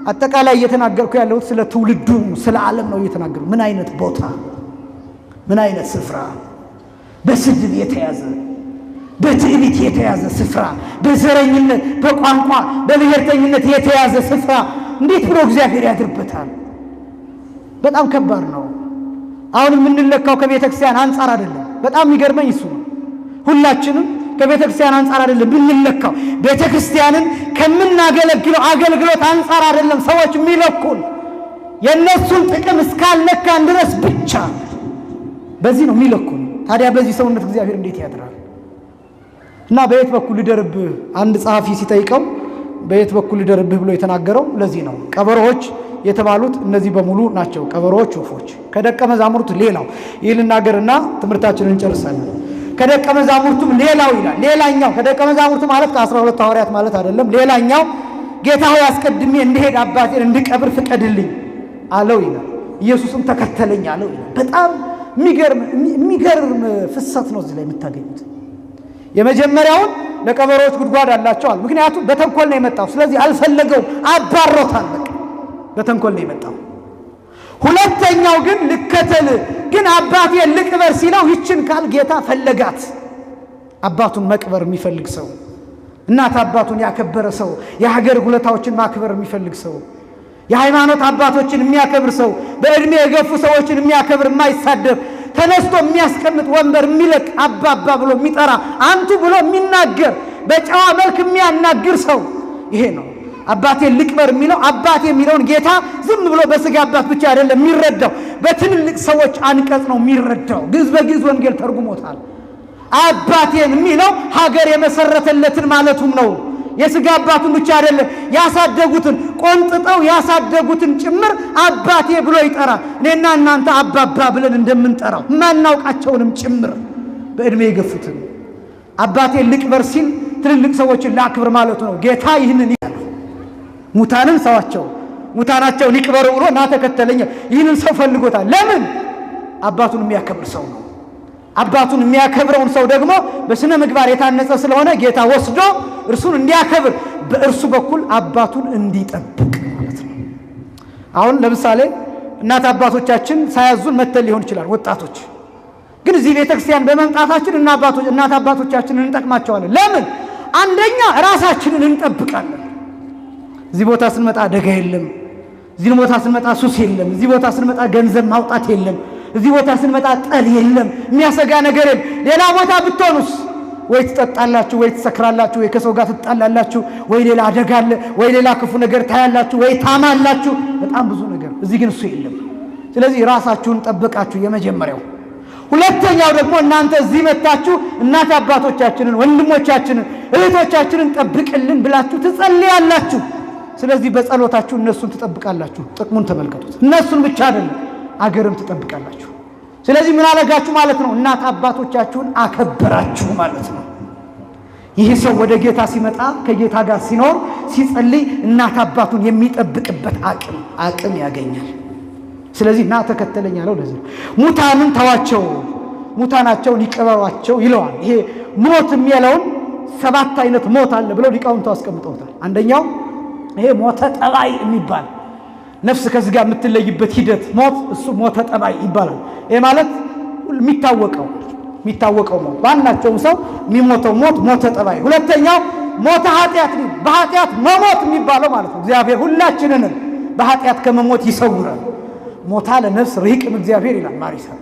አጠቃላይ እየተናገርኩ ያለሁት ስለ ትውልዱ ስለ ዓለም ነው እየተናገርኩ። ምን አይነት ቦታ ምን አይነት ስፍራ፣ በስድብ የተያዘ በትዕቢት የተያዘ ስፍራ፣ በዘረኝነት በቋንቋ በብሔርተኝነት የተያዘ ስፍራ እንዴት ብሎ እግዚአብሔር ያድርበታል? በጣም ከባድ ነው። አሁን የምንለካው ከቤተ ክርስቲያን አንጻር አይደለም። በጣም የሚገርመኝ እሱ ነው። ሁላችንም ከቤተ ክርስቲያን አንጻር አይደለም ብንለካው፣ ቤተ ክርስቲያንን ከምናገለግለው አገልግሎት አንጻር አይደለም ሰዎች የሚለኩን፣ የእነሱን ጥቅም እስካልነካን ድረስ ብቻ በዚህ ነው የሚለኩን። ታዲያ በዚህ ሰውነት እግዚአብሔር እንዴት ያድራል? እና በየት በኩል ልደርብህ አንድ ጸሐፊ ሲጠይቀው በየት በኩል ልደርብህ ብሎ የተናገረው ለዚህ ነው። ቀበሮዎች የተባሉት እነዚህ በሙሉ ናቸው። ቀበሮዎች፣ ወፎች። ከደቀ መዛሙርቱ ሌላው ይህ ልናገርና ትምህርታችንን እንጨርሳለን። ከደቀ መዛሙርቱም ሌላው ይላል። ሌላኛው ከደቀ መዛሙርቱ ማለት ከ12 ሐዋርያት ማለት አይደለም። ሌላኛው ጌታ ሆይ አስቀድሜ እንድሄድ አባቴን እንድቀብር ፍቀድልኝ አለው ይላል። ኢየሱስም ተከተለኝ አለው ይላል። በጣም የሚገርም ፍሰት ነው እዚህ ላይ የምታገኙት። የመጀመሪያውን ለቀበሮዎች ጉድጓድ አላቸዋል። ምክንያቱም በተንኮል ነው የመጣው። ስለዚህ አልፈለገውም፣ አባሮታል። በቃ በተንኮል ነው የመጣው። ሁለተኛው ግን ልከተል ግን አባቴን ልቅበር ሲለው ይችን ካል ጌታ ፈለጋት። አባቱን መቅበር የሚፈልግ ሰው፣ እናት አባቱን ያከበረ ሰው፣ የሀገር ሁለታዎችን ማክበር የሚፈልግ ሰው፣ የሃይማኖት አባቶችን የሚያከብር ሰው፣ በእድሜ የገፉ ሰዎችን የሚያከብር የማይሳደብ ተነስቶ የሚያስቀምጥ ወንበር የሚለቅ አባባ ብሎ የሚጠራ አንቱ ብሎ የሚናገር በጨዋ መልክ የሚያናግር ሰው ይሄ ነው። አባቴን ልቅበር የሚለው አባቴ የሚለውን ጌታ ዝም ብሎ በስጋ አባት ብቻ አይደለም የሚረዳው፣ በትልልቅ ሰዎች አንቀጽ ነው የሚረዳው። ግዕዝ በግዕዝ ወንጌል ተርጉሞታል። አባቴን የሚለው ሀገር የመሰረተለትን ማለቱም ነው። የስጋ አባቱን ብቻ አይደለም ያሳደጉትን ቆንጥጠው ያሳደጉትን ጭምር አባቴ ብሎ ይጠራል። እኔና እናንተ አባባ ብለን እንደምንጠራው ማናውቃቸውንም ጭምር በእድሜ የገፉትን አባቴን ልቅበር ሲል ትልልቅ ሰዎችን ላክብር ማለቱ ነው። ጌታ ይህንን ይላል። ሙታንን ሰዋቸው ሙታናቸውን ይቅበሩ ብሎ ና ተከተለኝ። ይህንን ሰው ፈልጎታል። ለምን? አባቱን የሚያከብር ሰው ነው። አባቱን የሚያከብረውን ሰው ደግሞ በስነ ምግባር የታነጸ ስለሆነ ጌታ ወስዶ እርሱን እንዲያከብር በእርሱ በኩል አባቱን እንዲጠብቅ ማለት ነው። አሁን ለምሳሌ እናት አባቶቻችን ሳያዙን መተል ሊሆን ይችላል። ወጣቶች ግን እዚህ ቤተክርስቲያን በመምጣታችን እናት አባቶቻችንን እንጠቅማቸዋለን። ለምን? አንደኛ ራሳችንን እንጠብቃለን። እዚህ ቦታ ስንመጣ አደጋ የለም። እዚህ ቦታ ስንመጣ ሱስ የለም። እዚህ ቦታ ስንመጣ ገንዘብ ማውጣት የለም። እዚህ ቦታ ስንመጣ ጠል የለም። የሚያሰጋ ነገር የለም። ሌላ ቦታ ብትሆኑስ ወይ ትጠጣላችሁ፣ ወይ ትሰክራላችሁ፣ ወይ ከሰው ጋር ትጣላላችሁ፣ ወይ ሌላ አደጋ አለ፣ ወይ ሌላ ክፉ ነገር ታያላችሁ፣ ወይ ታማላችሁ። በጣም ብዙ ነገር። እዚህ ግን እሱ የለም። ስለዚህ ራሳችሁን ጠብቃችሁ የመጀመሪያው። ሁለተኛው ደግሞ እናንተ እዚህ መጣችሁ እናት አባቶቻችንን፣ ወንድሞቻችንን፣ እህቶቻችንን ጠብቅልን ብላችሁ ትጸልያላችሁ። ስለዚህ በጸሎታችሁ እነሱን ትጠብቃላችሁ። ጥቅሙን ተመልከቱት። እነሱን ብቻ አይደለም አገርም ትጠብቃላችሁ። ስለዚህ ምን አለጋችሁ ማለት ነው? እናት አባቶቻችሁን አከበራችሁ ማለት ነው። ይህ ሰው ወደ ጌታ ሲመጣ ከጌታ ጋር ሲኖር ሲጸልይ እናት አባቱን የሚጠብቅበት አቅም ያገኛል። ስለዚህ ና ተከተለኝ አለው። ለዚህ ሙታንን ተዋቸው፣ ሙታናቸውን ይቀበሯቸው ይለዋል። ይሄ ሞት የሚለውን 7 አይነት ሞት አለ ብለው ሊቃውንቱ አስቀምጠውታል። አንደኛው ይሄ ሞተ ጠባይ የሚባል ነፍስ ከዚህ ጋር የምትለይበት ሂደት ሞት፣ እሱ ሞተ ጠባይ ይባላል። ይሄ ማለት የሚታወቀው ሞት ባናቸውም ሰው የሚሞተው ሞት ሞተ ጠባይ። ሁለተኛው ሞተ ኃጢአት፣ በኃጢአት መሞት የሚባለው ማለት ነው። እግዚአብሔር ሁላችንንም በኃጢአት ከመሞት ይሰውራል። ሞታ ለነፍስ ርሂቅም እግዚአብሔር ይላል ማር ይስሐቅ።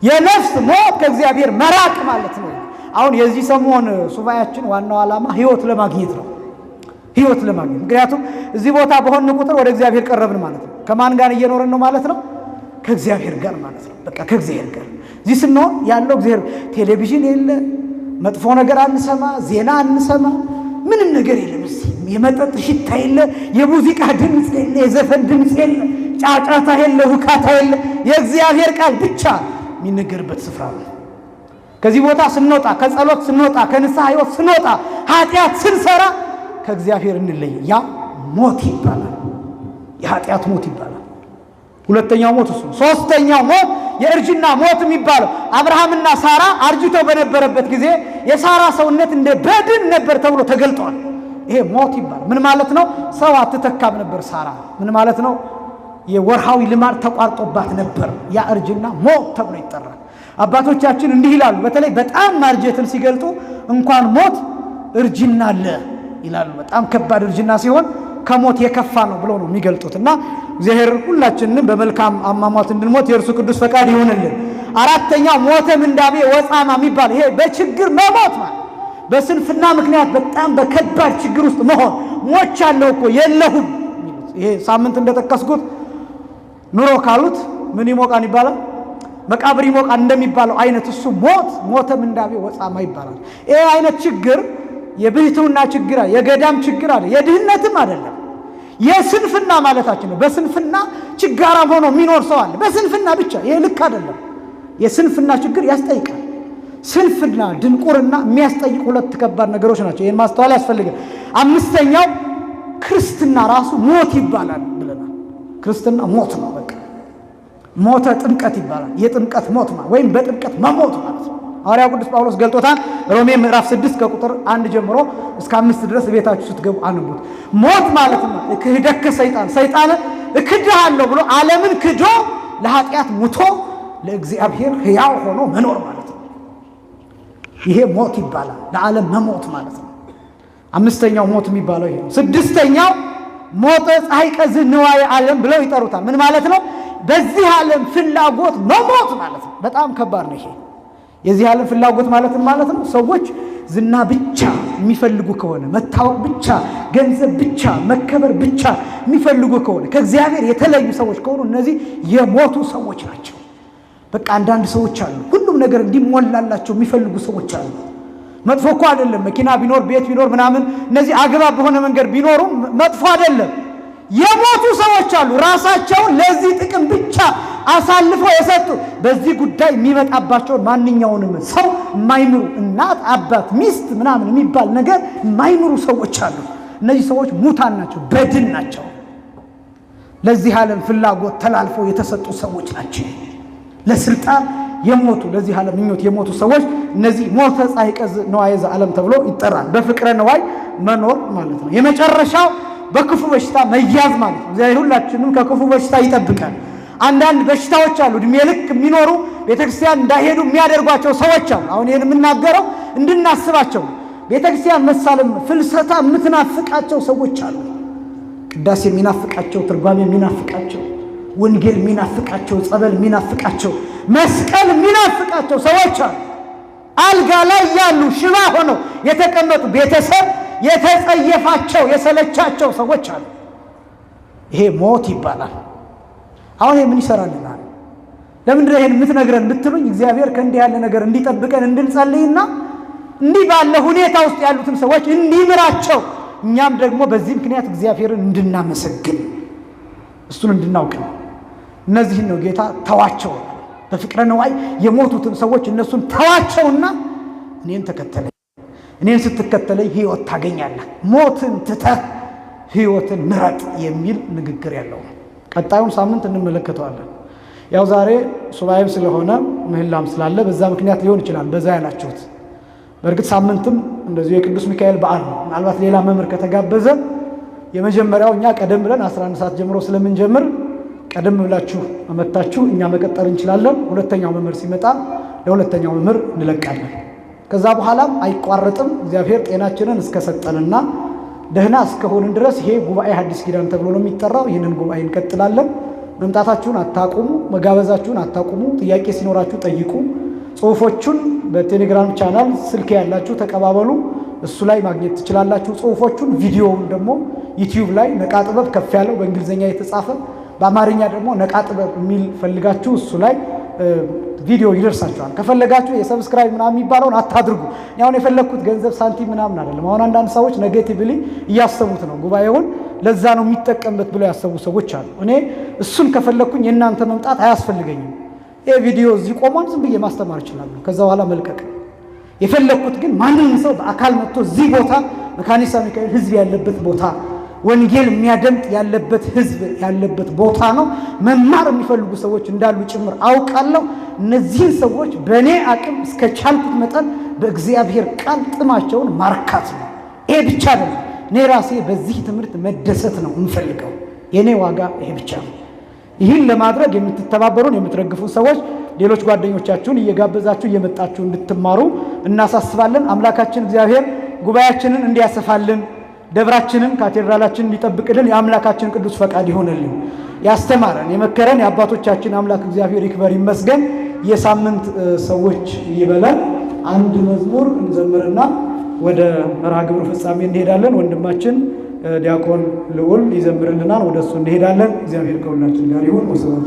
የነፍስ ሞት ከእግዚአብሔር መራቅ ማለት ነው። አሁን የዚህ ሰሞን ሱባኤያችን ዋናው ዓላማ ህይወት ለማግኘት ነው። ህይወት ለማግኘት ምክንያቱም እዚህ ቦታ በሆነ ቁጥር ወደ እግዚአብሔር ቀረብን ማለት ነው። ከማን ጋር እየኖርን ነው ማለት ነው? ከእግዚአብሔር ጋር ማለት ነው። በቃ ከእግዚአብሔር ጋር እዚህ ስንሆን ያለው እግዚአብሔር ቴሌቪዥን የለ፣ መጥፎ ነገር አንሰማ፣ ዜና አንሰማ፣ ምንም ነገር የለም። እዚህ የመጠጥ ሽታ የለ፣ የሙዚቃ ድምፅ የለ፣ የዘፈን ድምፅ የለ፣ ጫጫታ የለ፣ ሁካታ የለ። የእግዚአብሔር ቃል ብቻ የሚነገርበት ስፍራ ነው። ከዚህ ቦታ ስንወጣ፣ ከጸሎት ስንወጣ፣ ከንስሐ ሕይወት ስንወጣ፣ ኃጢአት ስንሰራ ከእግዚአብሔር እንለይ። ያ ሞት ይባላል። የኃጢአት ሞት ይባላል። ሁለተኛው ሞት እሱ። ሶስተኛው ሞት የእርጅና ሞት የሚባለው አብርሃምና ሳራ አርጅተው በነበረበት ጊዜ የሳራ ሰውነት እንደ በድን ነበር ተብሎ ተገልጧል። ይሄ ሞት ይባላል። ምን ማለት ነው? ሰው አትተካም ነበር ሳራ። ምን ማለት ነው? የወርሃዊ ልማድ ተቋርጦባት ነበር። ያ እርጅና ሞት ተብሎ ይጠራል። አባቶቻችን እንዲህ ይላሉ። በተለይ በጣም ማርጀትን ሲገልጡ እንኳን ሞት እርጅና አለ ይላሉ። በጣም ከባድ እርጅና ሲሆን ከሞት የከፋ ነው ብለው ነው የሚገልጡት። እና እግዚአብሔር ሁላችንንም በመልካም አሟሟት እንድንሞት የእርሱ ቅዱስ ፈቃድ ይሆንልን። አራተኛው ሞተ ምንዳቤ ወጻማ የሚባል ይሄ በችግር መሞት ማለት በስንፍና ምክንያት በጣም በከባድ ችግር ውስጥ መሆን። ሞቻለሁ እኮ የለሁም የሚሉት ይሄ ሳምንት እንደጠቀስኩት ኑሮ ካሉት ምን ይሞቃን ይባላል? መቃብር ይሞቃን እንደሚባለው አይነት እሱ ሞት ሞተ ምንዳቤ ወጻማ ይባላል። ይሄ አይነት ችግር የብህትውና ችግር አለ፣ የገዳም ችግር አለ፣ የድህነትም አይደለም፣ የስንፍና ማለታችን ነው። በስንፍና ችጋራም ሆኖ የሚኖር ሰው አለ፣ በስንፍና ብቻ። ይሄ ልክ አይደለም። የስንፍና ችግር ያስጠይቃል። ስንፍና፣ ድንቁርና የሚያስጠይቅ ሁለት ከባድ ነገሮች ናቸው። ይህን ማስተዋል ያስፈልጋል። አምስተኛው ክርስትና ራሱ ሞት ይባላል ብለናል። ክርስትና ሞት ነው። በቃ ሞተ ጥምቀት ይባላል። የጥምቀት ሞት ማለት ወይም በጥምቀት መሞት ማለት ነው። ሐዋርያው ቅዱስ ጳውሎስ ገልጦታል። ሮሜ ምዕራፍ 6 ከቁጥር 1 ጀምሮ እስከ 5 ድረስ ቤታችሁ ስትገቡ አንቡት። ሞት ማለት ነው ክህደከ ሰይጣን፣ ሰይጣን እክድሃለሁ ብሎ ዓለምን ክዶ ለኃጢአት ሙቶ ለእግዚአብሔር ሕያው ሆኖ መኖር ማለት ነው። ይሄ ሞት ይባላል። ለዓለም መሞት ማለት ነው። አምስተኛው ሞት የሚባለው ይሄ ነው። ስድስተኛው ሞተ ጻይቀ ዝንዋየ ዓለም ብለው ይጠሩታል። ምን ማለት ነው? በዚህ ዓለም ፍላጎት መሞት ማለት ነው። በጣም ከባድ ነው ይሄ። የዚህ ዓለም ፍላጎት ማለት ነው ሰዎች ዝና ብቻ የሚፈልጉ ከሆነ፣ መታወቅ ብቻ፣ ገንዘብ ብቻ፣ መከበር ብቻ የሚፈልጉ ከሆነ፣ ከእግዚአብሔር የተለዩ ሰዎች ከሆኑ እነዚህ የሞቱ ሰዎች ናቸው። በቃ አንዳንድ ሰዎች አሉ ሁሉም ነገር እንዲሞላላቸው የሚፈልጉ ሰዎች አሉ። መጥፎ እኮ አይደለም። መኪና ቢኖር ቤት ቢኖር ምናምን እነዚህ አግባብ በሆነ መንገድ ቢኖሩ መጥፎ አይደለም። የሞቱ ሰዎች አሉ ራሳቸውን ለዚህ ጥቅም ብቻ አሳልፈው የሰጡ፣ በዚህ ጉዳይ የሚመጣባቸውን ማንኛውንም ሰው የማይምሩ እናት፣ አባት፣ ሚስት ምናምን የሚባል ነገር የማይምሩ ሰዎች አሉ። እነዚህ ሰዎች ሙታን ናቸው፣ በድን ናቸው። ለዚህ ዓለም ፍላጎት ተላልፈው የተሰጡ ሰዎች ናቸው። ለስልጣን የሞቱ ለዚህ ዓለም ምኞት የሞቱ ሰዎች እነዚህ ሞተ ጻይቀ ነዋየ ዘዓለም ተብሎ ይጠራል። በፍቅረ ነዋይ መኖር ማለት ነው። የመጨረሻው በክፉ በሽታ መያዝ ማለት ነው። እግዚአብሔር ሁላችንም ከክፉ በሽታ ይጠብቃል። አንዳንድ በሽታዎች አሉ እድሜ ልክ የሚኖሩ ቤተክርስቲያን እንዳይሄዱ የሚያደርጓቸው ሰዎች አሉ። አሁን ይሄን የምናገረው እንድናስባቸው። ቤተክርስቲያን መሳለም ፍልሰታ የምትናፍቃቸው ሰዎች አሉ። ቅዳሴ የሚናፍቃቸው፣ ትርጓሜ የሚናፍቃቸው፣ ወንጌል የሚናፍቃቸው፣ ጸበል የሚናፍቃቸው፣ መስቀል የሚናፍቃቸው ሰዎች አሉ። አልጋ ላይ ያሉ ሽባ ሆነው የተቀመጡ ቤተሰብ የተጸየፋቸው የሰለቻቸው ሰዎች አሉ። ይሄ ሞት ይባላል። አሁን ይሄ ምን ይሰራልናል? ለምንድን ነው ይሄን የምትነግረን ብትሉኝ፣ እግዚአብሔር ከእንዲህ ያለ ነገር እንዲጠብቀን እንድንጸልይና እንዲህ ባለ ሁኔታ ውስጥ ያሉትን ሰዎች እንዲምራቸው፣ እኛም ደግሞ በዚህ ምክንያት እግዚአብሔርን እንድናመሰግን እሱን እንድናውቅ ነው። እነዚህን ነው ጌታ ተዋቸው፣ በፍቅረ ነዋይ የሞቱትን ሰዎች እነሱን ተዋቸውና እኔን ተከተለኝ፣ እኔን ስትከተለኝ ሕይወት ታገኛለህ፣ ሞትን ትተህ ሕይወትን ምረጥ የሚል ንግግር ያለው። ቀጣዩን ሳምንት እንመለከተዋለን። ያው ዛሬ ሱባኤም ስለሆነ ምህላም ስላለ በዛ ምክንያት ሊሆን ይችላል በዛ ያላችሁት። በእርግጥ ሳምንትም እንደዚሁ የቅዱስ ሚካኤል በዓል ነው። ምናልባት ሌላ መምህር ከተጋበዘ የመጀመሪያው እኛ ቀደም ብለን 11 ሰዓት ጀምሮ ስለምንጀምር ቀደም ብላችሁ መመታችሁ እኛ መቀጠል እንችላለን። ሁለተኛው መምህር ሲመጣ ለሁለተኛው መምህር እንለቃለን። ከዛ በኋላም አይቋረጥም። እግዚአብሔር ጤናችንን እስከሰጠንና ደህና እስከሆንን ድረስ ይሄ ጉባኤ ሐዲስ ኪዳን ተብሎ ነው የሚጠራው። ይህንን ጉባኤ እንቀጥላለን። መምጣታችሁን አታቁሙ፣ መጋበዛችሁን አታቁሙ። ጥያቄ ሲኖራችሁ ጠይቁ። ጽሁፎቹን በቴሌግራም ቻናል ስልክ ያላችሁ ተቀባበሉ፣ እሱ ላይ ማግኘት ትችላላችሁ ጽሁፎቹን። ቪዲዮውን ደግሞ ዩቲዩብ ላይ ነቃ ጥበብ ከፍ ያለው በእንግሊዝኛ የተጻፈ በአማርኛ ደግሞ ነቃ ጥበብ የሚል ፈልጋችሁ እሱ ላይ ቪዲዮ ይደርሳችኋል። ከፈለጋችሁ የሰብስክራይብ ምናምን የሚባለውን አታድርጉ። አሁን የፈለኩት ገንዘብ ሳንቲም ምናምን አይደለም። አሁን አንዳንድ ሰዎች ኔጌቲቭሊ እያሰቡት ነው ጉባኤውን ለዛ ነው የሚጠቀምበት ብለው ያሰቡ ሰዎች አሉ። እኔ እሱን ከፈለኩኝ የእናንተ መምጣት አያስፈልገኝም። ይሄ ቪዲዮ እዚህ ቆሟል፣ ዝም ብዬ ማስተማር እችላለሁ። ከዛ በኋላ መልቀቅ የፈለኩት ግን ማንንም ሰው በአካል መጥቶ እዚህ ቦታ መካኒሳ ሚካኤል ህዝብ ያለበት ቦታ ወንጌል የሚያደምጥ ያለበት ህዝብ ያለበት ቦታ ነው። መማር የሚፈልጉ ሰዎች እንዳሉ ጭምር አውቃለሁ። እነዚህን ሰዎች በእኔ አቅም እስከ ቻልኩት መጠን በእግዚአብሔር ቃል ጥማቸውን ማርካት ነው። ይሄ ብቻ አይደለም። እኔ ራሴ በዚህ ትምህርት መደሰት ነው የምፈልገው። የእኔ ዋጋ ይሄ ብቻ ነው። ይህን ለማድረግ የምትተባበሩን የምትረግፉን ሰዎች ሌሎች ጓደኞቻችሁን እየጋበዛችሁ እየመጣችሁ እንድትማሩ እናሳስባለን። አምላካችን እግዚአብሔር ጉባኤያችንን እንዲያሰፋልን ደብራችንን ካቴድራላችንን እንዲጠብቅልን የአምላካችን ቅዱስ ፈቃድ ይሆንልን። ያስተማረን የመከረን የአባቶቻችን አምላክ እግዚአብሔር ይክበር ይመስገን። የሳምንት ሰዎች ይበላል። አንድ መዝሙር እንዘምርና ወደ መርሃ ግብሩ ፍጻሜ እንሄዳለን። ወንድማችን ዲያቆን ልዑል ይዘምርልናል። ወደሱ እንሄዳለን። እግዚአብሔር ከሁላችን ጋር ይሁን። ወሰላቱ